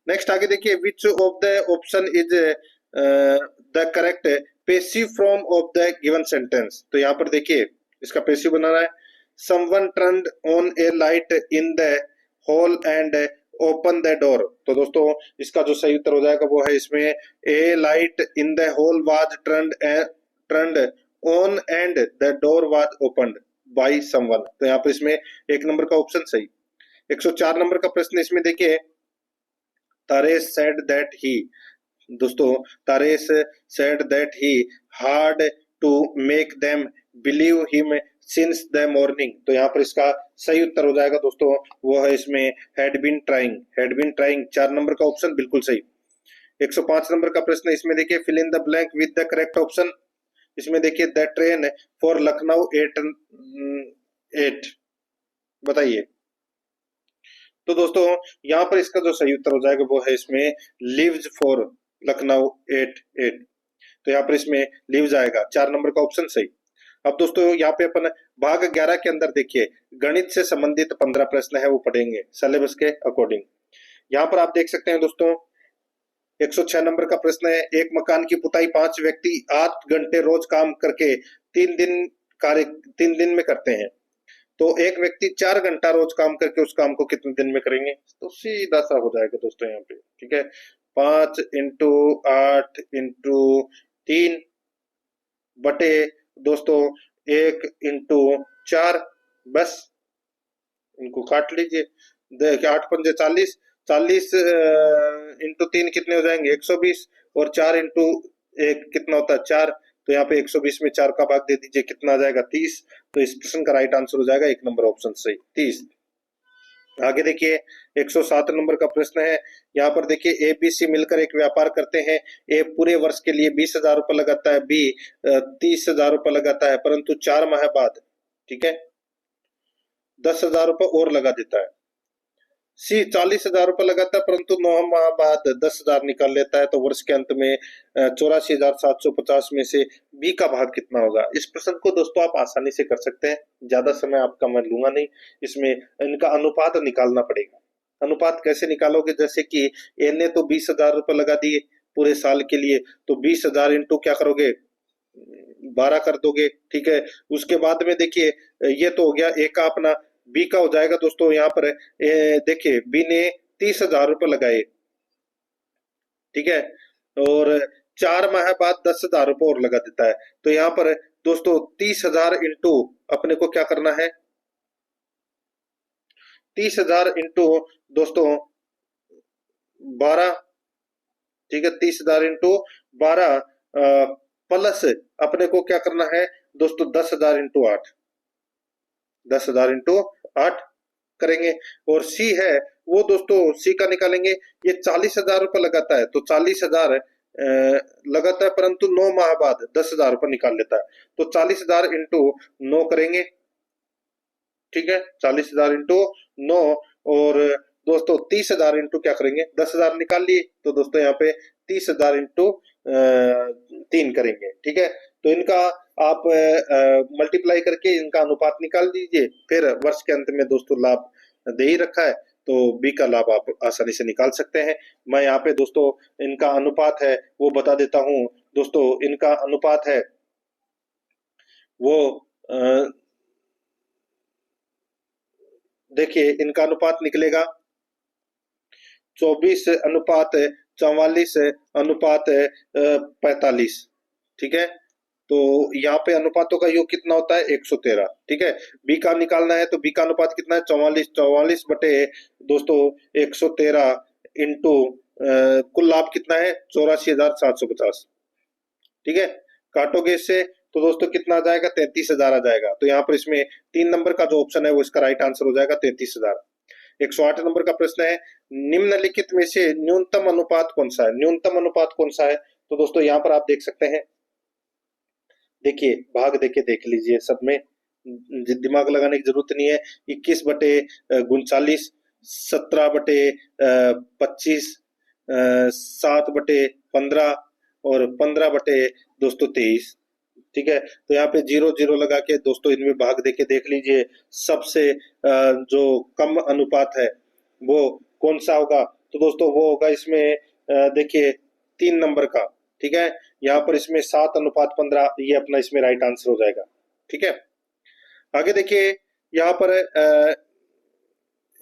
नेक्स्ट आगे देखिए which of the option is the correct passive form of the given sentence. तो यहाँ पर देखिए इसका पैसिव बनाना है, someone turned on A light in the hall and open the door. तो दोस्तों इसका जो सही उत्तर हो जाएगा वो है इसमें a light in the hall was turned on and the door was opened by someone. तो यहाँ पर इसमें 1 नंबर का ऑप्शन सही। 104 नंबर का प्रश्न इसमें देखिए तारेश सेड दैट ही, दोस्तों Taresh said that he hard to make them believe him since the morning. तो यहाँ पर इसका सही उत्तर हो जाएगा दोस्तों वो है इसमें had been trying, had been trying. 4 number का ऑप्शन बिल्कुल सही। 105 नंबर का प्रश्न है, इसमें देखिए fill in the blank with the correct option. इसमें देखिए द ट्रेन फॉर लखनऊ 8, बताइए। तो दोस्तों यहाँ पर इसका जो सही उत्तर हो जाएगा वो है इसमें लिव्स फॉर लखनऊ 8। तो यहाँ पर इसमें लिव्स आएगा, 4 नंबर का ऑप्शन सही। अब दोस्तों यहाँ पे अपन भाग 11 के अंदर देखिए गणित से संबंधित 15 प्रश्न है वो पढ़ेंगे सिलेबस के अकॉर्डिंग। यहाँ पर आप देख सकते हैं दोस्तों 106 नंबर का प्रश्न है, एक मकान की पुताई 5 व्यक्ति 8 घंटे रोज काम करके 3 दिन में करते हैं, तो एक व्यक्ति 4 घंटा रोज काम करके उस काम को कितने दिन में करेंगे। तो सीधा सा हो जाएगा दोस्तों यहाँ पे, ठीक है। 5 इंटू 8 इंटू 3 बटे दोस्तों 1 इंटू 4, बस इनको काट लीजिए। देखिए 8 पंजे 40, 40 इंटू 3 कितने हो जाएंगे 120, और 4 इंटू 1 कितना होता है 4। तो यहाँ पे 120 में 4 का भाग दे दीजिए, कितना आ जाएगा 30। तो इस प्रश्न का राइट आंसर हो जाएगा 1 नंबर ऑप्शन सही 30। आगे देखिए 107 नंबर का प्रश्न है, यहाँ पर देखिए ए बी सी मिलकर एक व्यापार करते हैं। ए पूरे वर्ष के लिए 20,000 रुपए लगाता है, बी 30,000 रुपए लगाता है, परंतु 4 माह बाद, ठीक है, 10,000 रुपए और लगा देता है। सी 40,000 रुपए लगाता है परंतु 9 माह बाद 10,000 निकाल लेता है, तो वर्ष के अंत में 84,750 में से बी का भाग कितना होगा। इस प्रश्न को दोस्तों आप आसानी से कर सकते हैं, ज्यादा समय आपका मैं लूंगा नहीं। इसमें इनका अनुपात निकालना पड़ेगा। अनुपात कैसे निकालोगे, जैसे कि ए ने तो 20,000 रुपए लगा दिए पूरे साल के लिए, तो 20,000 इंटू क्या करोगे 12 कर दोगे, ठीक है। उसके बाद में देखिए ये तो हो गया ए का अपना, बी का हो जाएगा दोस्तों यहाँ पर देखिए बी ने 30,000 रुपए लगाए, ठीक है, और 4 माह बाद 10,000 रुपए और लगा देता है। तो यहाँ पर दोस्तों 30,000 इंटू अपने को क्या करना है 30,000 इंटू दोस्तों 12, ठीक है, 30,000 इंटू 12 प्लस अपने को क्या करना है दोस्तों 10,000 इंटू 8, 10,000 इंटू 8 करेंगे। और सी है वो दोस्तों सी का निकालेंगे, ये 40,000 रुपए लगाता है, तो 40,000 लगाता है परंतु 9 माह बाद 10,000 रुपए निकाल लेता है, तो 40,000 इंटू 9 करेंगे, ठीक है, 40,000 इंटू 9, और दोस्तों 30,000 इंटू क्या करेंगे 10,000 निकाल लिए, तो दोस्तों यहाँ पे 30,000 इंटू 3 करेंगे, ठीक है। तो इनका आप मल्टीप्लाई करके इनका अनुपात निकाल दीजिए, फिर वर्ष के अंत में दोस्तों लाभ दे ही रखा है, तो बी का लाभ आप आसानी से निकाल सकते हैं। मैं यहाँ पे दोस्तों इनका अनुपात है वो बता देता हूँ दोस्तों, इनका अनुपात है वो देखिए इनका अनुपात निकलेगा 24:44:45। ठीक है, तो यहाँ पे अनुपातों का योग कितना होता है 113। ठीक है, बी का निकालना है तो बी का अनुपात कितना है 44 बटे दोस्तों 113 इंटू कुल लाभ कितना है 84,750। ठीक है, काटोगे इससे तो दोस्तों कितना आ जाएगा 33,000 आ जाएगा। तो यहाँ पर इसमें 3 नंबर का जो ऑप्शन है वो इसका राइट आंसर हो जाएगा 33,000। 108 नंबर का प्रश्न है, निम्नलिखित में से न्यूनतम अनुपात कौन सा है? न्यूनतम अनुपात कौन सा है? तो दोस्तों यहाँ पर आप देख सकते हैं, देखिए भाग देके देख लीजिए, सब में दिमाग लगाने की जरूरत नहीं है। 21/39, 17/25, 7/15 और 15 दोस्तों 23। ठीक है, तो यहाँ पे 0 0 लगा के दोस्तों इनमें भाग देके देख लीजिए, सबसे जो कम अनुपात है वो कौन सा होगा? तो दोस्तों वो होगा इसमें देखिए 3 नंबर का। ठीक है, यहाँ पर इसमें 7:15 ये अपना इसमें राइट आंसर हो जाएगा। ठीक है, आगे देखिए यहाँ पर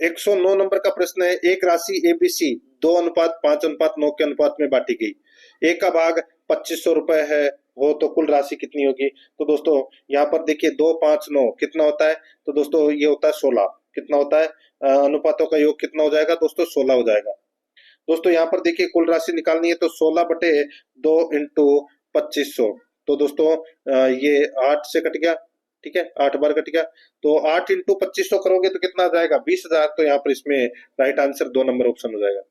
109 नंबर का प्रश्न है, एक राशि एबीसी 2:5:9 के अनुपात में बांटी गई। एक का भाग 2500 रुपए है हो तो कुल राशि कितनी होगी? तो दोस्तों यहाँ पर देखिए 2 5 9 कितना होता है? तो दोस्तों ये होता है 16। कितना होता है? अनुपातों का योग कितना हो जाएगा दोस्तों? 16 हो जाएगा। दोस्तों यहाँ पर देखिए कुल राशि निकालनी है तो 16/2 इंटू 2500। तो दोस्तों ये 8 से कट गया। ठीक है, 8 बार कट गया तो 8 इंटू 2500 करोगे तो कितना आ जाएगा 20,000। तो यहाँ पर इसमें राइट आंसर 2 नंबर ऑप्शन हो जाएगा।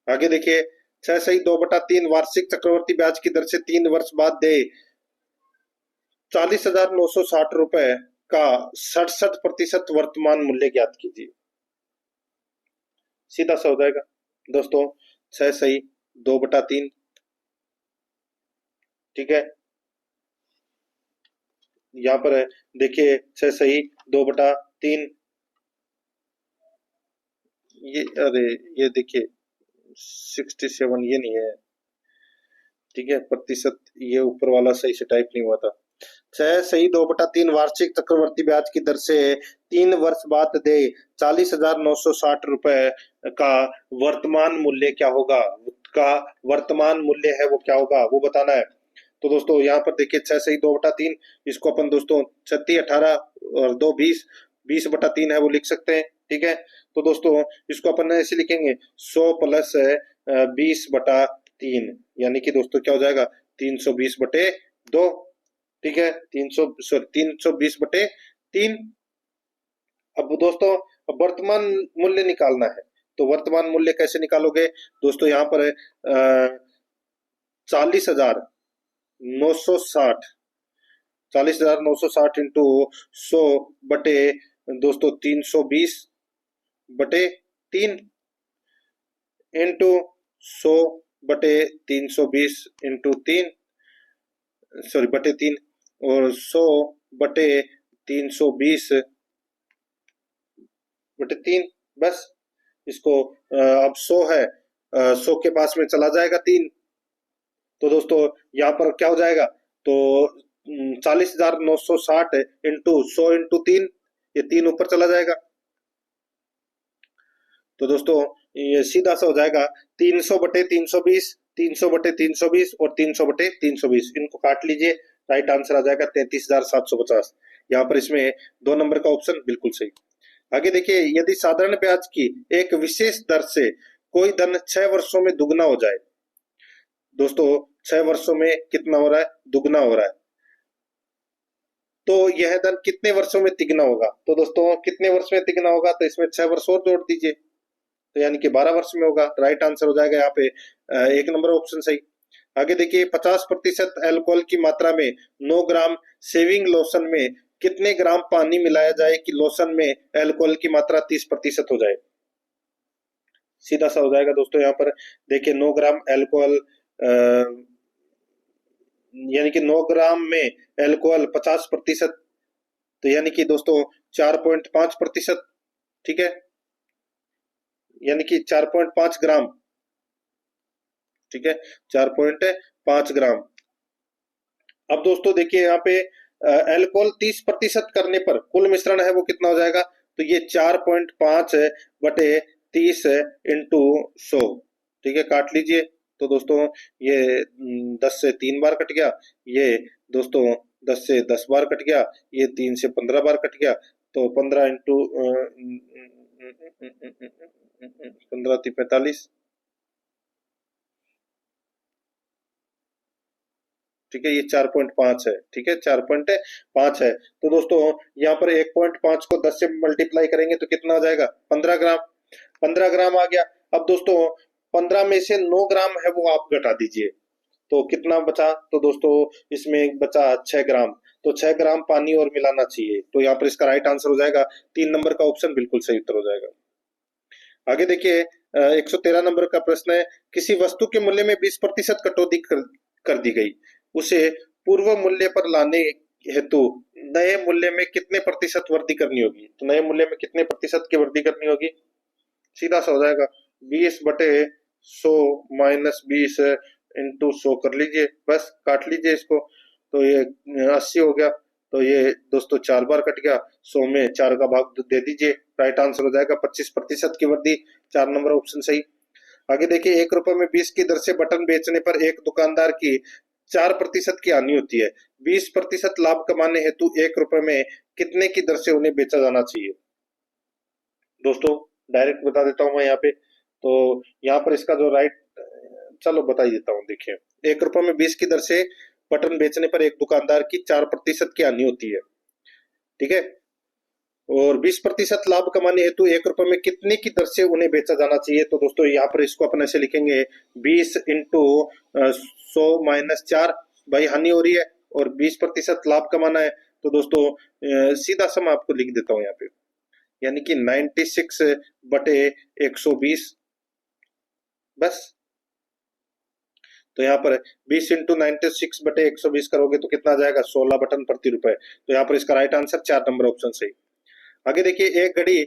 आगे देखिए 6 सही 2/3 वार्षिक चक्रवर्ती ब्याज की दर से 3 वर्ष बाद दे 40,960 रुपए का 67% वर्तमान मूल्य ज्ञात कीजिए। सीधा सा हो जाएगा दोस्तों, 6 सही 2/3। ठीक है, यहाँ पर है देखिए 6 सही 2/3। ये अरे ये देखिए 67 ये नहीं है। ठीक है, प्रतिशत ये ऊपर वाला सही से टाइप नहीं हुआ था। 6 सही 2/3 वार्षिक चक्रवर्ती ब्याज की दर से 3 वर्ष बाद दे 40,960 रुपए का वर्तमान मूल्य क्या होगा? का वर्तमान मूल्य है वो क्या होगा वो बताना है। तो दोस्तों यहाँ पर देखिए 6 सही 2/3, इसको अपन दोस्तों 36 18 और 2 20, 20/3 है वो लिख सकते हैं। ठीक है, तो दोस्तों इसको अपन ऐसे लिखेंगे 100 प्लस 20/3, यानी कि दोस्तों क्या हो जाएगा 320/2। ठीक है, 320/3। अब दोस्तों वर्तमान मूल्य निकालना है तो वर्तमान मूल्य कैसे निकालोगे दोस्तों? यहाँ पर 40,960, 40,960 इंटू 100 दोस्तों 320/3 इंटू 100/320 इंटू 3, सॉरी /3 और 100/320/3। बस इसको अब 100 है, 100 के पास में चला जाएगा 3। तो दोस्तों यहाँ पर क्या हो जाएगा? तो 40,960 इंटू 100 इंटू 3, ये 3 ऊपर चला जाएगा। तो दोस्तों ये सीधा सा हो जाएगा 300/320, 300/320 और 300/320। इनको काट लीजिए, राइट आंसर आ जाएगा 33,750। यहाँ पर इसमें 2 नंबर का ऑप्शन बिल्कुल सही। आगे देखिए, यदि साधारण ब्याज की एक विशेष दर से कोई धन 6 वर्षों में दुगना हो जाए। दोस्तों 6 वर्षों में कितना हो रहा है? दुगना हो रहा है। तो यह धन कितने वर्षों में तिगुना होगा? तो दोस्तों कितने वर्ष में तिगुना होगा? तो इसमें 6 वर्ष और जोड़ दीजिए, तो यानी कि 12 वर्ष में होगा। राइट आंसर हो जाएगा यहाँ पे 1 नंबर ऑप्शन सही। आगे देखिए 50% अल्कोहल की मात्रा में 9 ग्राम शेविंग लोशन में कितने ग्राम पानी मिलाया जाए कि लोशन में अल्कोहल की मात्रा 30% हो जाए? सीधा सा हो जाएगा दोस्तों, यहाँ पर देखिए 9 ग्राम अल्कोहल यानी कि 9 ग्राम में अल्कोहल 50%, तो यानी कि दोस्तों 4.5%। ठीक है, यानी कि 4.5 ग्राम। ठीक है, 4.5 ग्राम। अब दोस्तों देखिए यहाँ पे अल्कोहल 30% करने पर कुल मिश्रण है वो कितना हो जाएगा? तो ये 4.5 बटे 30 इंटू 100, ठीक है, काट लीजिए। तो दोस्तों ये 10 से 3 बार कट गया, ये दोस्तों 10 से 10 बार कट गया, ये 3 से 15 बार कट गया। तो 15 इंटू 15 45, ठीक है, ये 4.5 है, ठीक है, 4.5 है। तो दोस्तों यहाँ पर 1.5 को 10 से मल्टीप्लाई करेंगे तो कितना आ जाएगा, 15 ग्राम। 15 ग्राम आ गया। अब दोस्तों 15 में से 9 ग्राम है वो आप घटा दीजिए, तो कितना बचा, तो दोस्तों इसमें बचा 6 ग्राम। तो 6 ग्राम पानी और मिलाना चाहिए, तो यहाँ पर इसका राइट आंसर हो जाएगा 3 नंबर का ऑप्शन बिल्कुल सही उत्तर हो जाएगा। आगे देखिए 113 नंबर का प्रश्न है, किसी वस्तु के मूल्य में 20% कटौती कर दी गई, उसे पूर्व मूल्य पर लाने हेतु नए मूल्य में कितने प्रतिशत वृद्धि करनी होगी। तो नए मूल्य में कितने प्रतिशत की वृद्धि करनी होगी, सीधा सा हो जाएगा 20 बटे 100 माइनस 20 इंटू 100 कर लीजिए, बस काट लीजिए इसको। तो ये 80 हो गया। तो ये दोस्तों 4 बार कट गया, 100 में 4 का भाग दे दीजिए, राइट आंसर हो जाएगा 25% की वृद्धि, 4 नंबर ऑप्शन सही। आगे देखिए 1 रुपए में 20 की दर से बटन बेचने पर एक दुकानदार की 4% की हानि होती है, 20% लाभ कमाने हेतु 1 रुपए में कितने की दर से उन्हें बेचा जाना चाहिए। दोस्तों डायरेक्ट बता देता हूं मैं यहाँ पे, तो यहाँ पर इसका जो राइट, चलो बता ही देता हूँ। देखिए 1 रुपए में 20 की दर से बटन बेचने पर एक दुकानदार की 4% की हानि होती है, ठीक है, और 20% लाभ कमाने हेतु 1 रुपए में कितने की दर से उन्हें बेचा जाना चाहिए। तो दोस्तों यहाँ पर इसको अपन ऐसे लिखेंगे 20 इंटू 100 माइनस 4, भाई हानि हो रही है और 20% लाभ कमाना है। तो दोस्तों सीधा सा मैं आपको लिख देता हूँ यहाँ पे, यानी कि 96 बटे 120, बस। तो यहाँ पर 20 इंटू 96 बटे 120 करोगे तो कितना आ जाएगा, 16 बटन प्रति रुपए। तो यहाँ पर इसका राइट आंसर 4 नंबर ऑप्शन सही। आगे देखिए एक घड़ी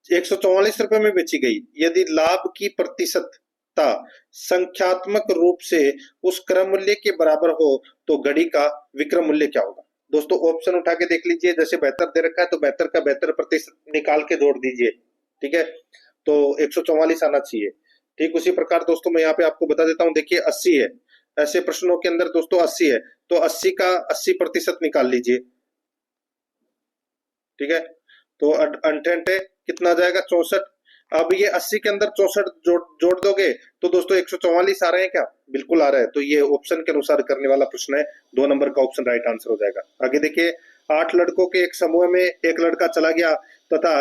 144 रुपए में बेची गई, यदि लाभ की प्रतिशतता संख्यात्मक रूप से उस क्रम मूल्य के बराबर हो तो घड़ी का विक्रम मूल्य क्या होगा। दोस्तों ऑप्शन उठा के देख लीजिए, जैसे 72 दे रखा है तो 72 का 72% निकाल के जोड़ दीजिए, ठीक है, तो 144 आना चाहिए। ठीक उसी प्रकार दोस्तों मैं यहाँ पे आपको बता देता हूँ, देखिए 80 है, ऐसे प्रश्नों के अंदर दोस्तों 80 है, तो 80 का 80% निकाल लीजिए, ठीक है, तो अंठेंठ कितना आ जाएगा, 64। अब ये 80 के अंदर 64 जोड़ दोगे तो दोस्तों 144 आ रहे हैं क्या, बिल्कुल आ रहे हैं। तो ये ऑप्शन के अनुसार करने वाला प्रश्न है, 2 नंबर का ऑप्शन राइट आंसर हो जाएगा। आगे देखिए 8 लड़कों के एक समूह में एक लड़का चला गया तथा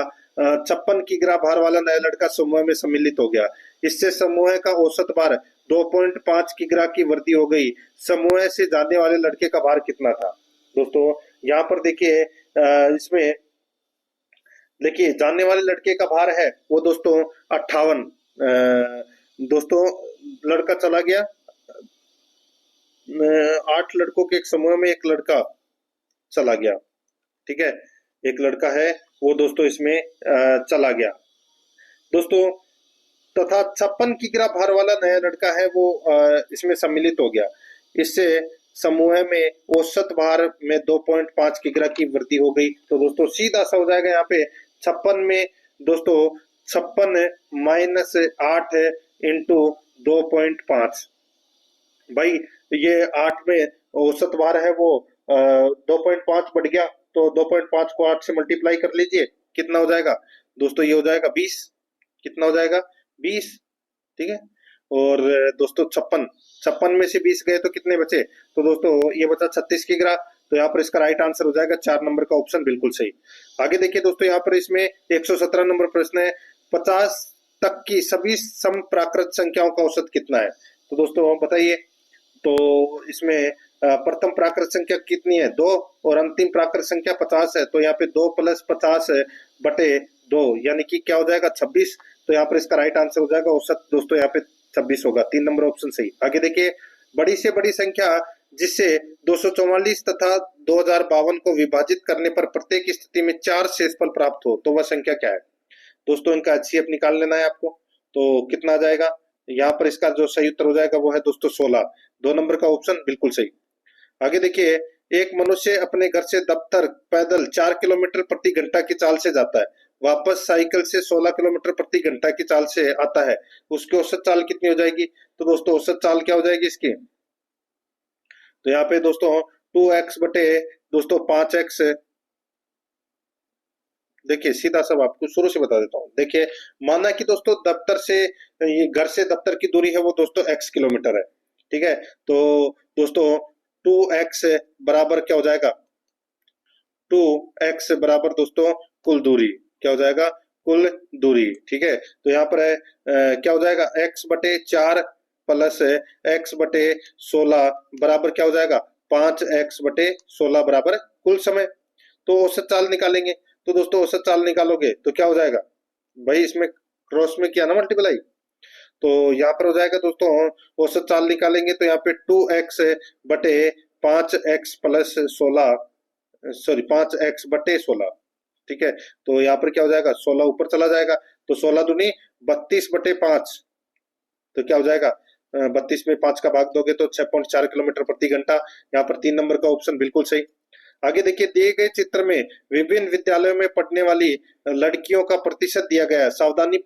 56 किग्रा भार वाला नया लड़का समूह में सम्मिलित हो गया, इससे समूह का औसत भार 2.5 किग्रा की वृद्धि हो गई, समूह से जाने वाले लड़के का भार कितना था। दोस्तों यहाँ पर देखिए इसमें देखिए जानने वाले लड़के का भार है वो दोस्तों 58। दोस्तों लड़का चला गया, 8 लड़कों के एक समूह में एक लड़का चला गया, ठीक है, एक लड़का है वो दोस्तों इसमें चला गया दोस्तों, तथा 56 किग्रा भार वाला नया लड़का है वो इसमें सम्मिलित हो गया, इससे समूह में औसत भार में 2.5 किग्रा की वृद्धि हो गई। तो दोस्तों सीधा सा हो जाएगा यहाँ पे 56 में दोस्तों 56 माइनस 8 इंटू 2.5, भाई ये 8 में औसत भार है वो 2.5 बढ़ गया, तो 2.5 को 8 से मल्टीप्लाई कर लीजिए, कितना हो जाएगा दोस्तों, ये हो जाएगा 20, कितना हो जाएगा 20, ठीक है, और दोस्तों 56 में से 20 गए तो कितने बचे, तो दोस्तों ये बचा 36 किग्रा। तो यहाँ पर इसका राइट आंसर हो जाएगा 4 नंबर का ऑप्शन बिल्कुल सही। आगे देखिए दोस्तों यहाँ पर इसमें 117 नंबर प्रश्न है, 50 तक की सभी सम प्राकृत संख्याओं का औसत कितना है। तो दोस्तों बताइए, तो इसमें प्रथम प्राकृत संख्या कितनी है, 2, और अंतिम प्राकृत संख्या 50 है, तो यहाँ पे 2 + 50 बटे 2 यानी कि क्या हो जाएगा 26। तो यहाँ पर इसका राइट आंसर हो जाएगा औसत दोस्तों यहाँ पे 26 होगा, 3 नंबर ऑप्शन सही। आगे देखिए बड़ी से बड़ी संख्या जिससे 244 तथा 2052 को विभाजित करने पर प्रत्येक स्थिति में 4 शेषफल प्राप्त हो तो वह संख्या क्या है। दोस्तों इनका HCF निकाल लेना है आपको, तो कितना आ जाएगा, यहाँ पर इसका जो सही उत्तर हो जाएगा वो है दोस्तों 16, 2 नंबर का ऑप्शन बिल्कुल सही। आगे देखिए एक मनुष्य अपने घर से दफ्तर पैदल 4 किलोमीटर प्रति घंटा की चाल से जाता है, वापस साइकिल से 16 किलोमीटर प्रति घंटा की चाल से आता है, उसकी औसत चाल कितनी हो जाएगी? तो दोस्तों औसत चाल क्या हो जाएगी इसकी? तो यहाँ पे दोस्तों 2x बटे दोस्तों 5x, देखिए सीधा सब आपको शुरू से बता देता हूँ। देखिए माना कि दोस्तों दफ्तर से, ये घर से दफ्तर की दूरी है वो दोस्तों x किलोमीटर है, ठीक है। तो दोस्तों 2x बराबर क्या हो जाएगा? 2x बराबर दोस्तों कुल दूरी, क्या हो जाएगा? कुल दूरी, ठीक है। तो यहाँ पर है क्या हो जाएगा? x बटे 4 प्लस x बटे 16 बराबर क्या हो जाएगा? 5x बटे 16 बराबर कुल समय। तो औसत चाल निकालेंगे, तो दोस्तों औसत चाल निकालोगे तो क्या हो जाएगा भाई? इसमें क्रॉस में किया ना मल्टीप्लाई, तो यहाँ पर हो जाएगा दोस्तों औसत चाल निकालेंगे तो यहाँ पे 2x बटे 5x प्लस 16, सॉरी 5x बटे 16, ठीक है। तो यहाँ पर क्या हो जाएगा? 16 ऊपर चला जाएगा, तो 16 दूनी 32 बटे 5, तो क्या हो जाएगा? 32 में 5 का भाग दोगे तो 6.4 किलोमीटर प्रति घंटा। यहाँ पर 3 नंबर का ऑप्शन बिल्कुल सही। आगे देखिए, दिए गए चित्र में विभिन्न विद्यालयों में पढ़ने वाली लड़कियों का प्रतिशत दिया गया है, सावधानी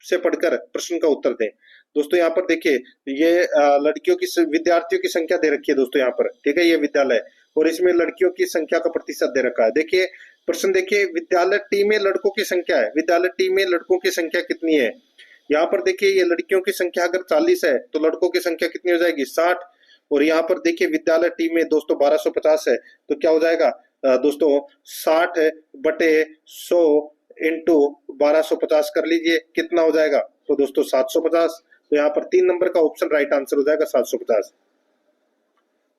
से पढ़कर प्रश्न का उत्तर दें। दोस्तों यहाँ पर देखिए, ये लड़कियों की विद्यार्थियों की संख्या दे रखी है दोस्तों यहाँ पर, ठीक है, ये विद्यालय, और इसमें लड़कियों की संख्या का प्रतिशत दे रखा है। देखिए प्रश्न देखिए, विद्यालय टी में लड़कों की संख्या है, विद्यालय टी में लड़कों की संख्या कितनी है? यहाँ पर देखिए ये लड़कियों की संख्या अगर 40 है तो लड़कों की संख्या कितनी हो जाएगी? 60। और यहाँ पर देखिए विद्यालय टी में दोस्तों 1250 है, तो क्या हो जाएगा दोस्तों? 60 बटे 100 इंटू 1250 कर लीजिए, कितना हो जाएगा? तो दोस्तों 750। तो यहाँ पर 3 नंबर का ऑप्शन राइट आंसर हो जाएगा 750।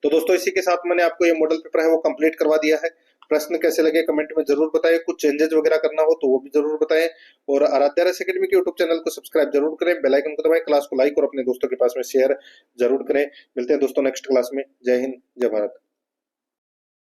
तो दोस्तों इसी के साथ मैंने आपको ये मॉडल पेपर है वो कंप्लीट करवा दिया है। प्रश्न कैसे लगे कमेंट में जरूर बताएं, कुछ चेंजेस वगैरह करना हो तो वो भी जरूर बताएं, और आराध्या रस एकेडमी के यूट्यूब चैनल को सब्सक्राइब जरूर करें, बेल आइकन को दबाएं, क्लास को लाइक और अपने दोस्तों के पास में शेयर जरूर करें। मिलते हैं दोस्तों नेक्स्ट क्लास में। जय हिंद, जय भारत।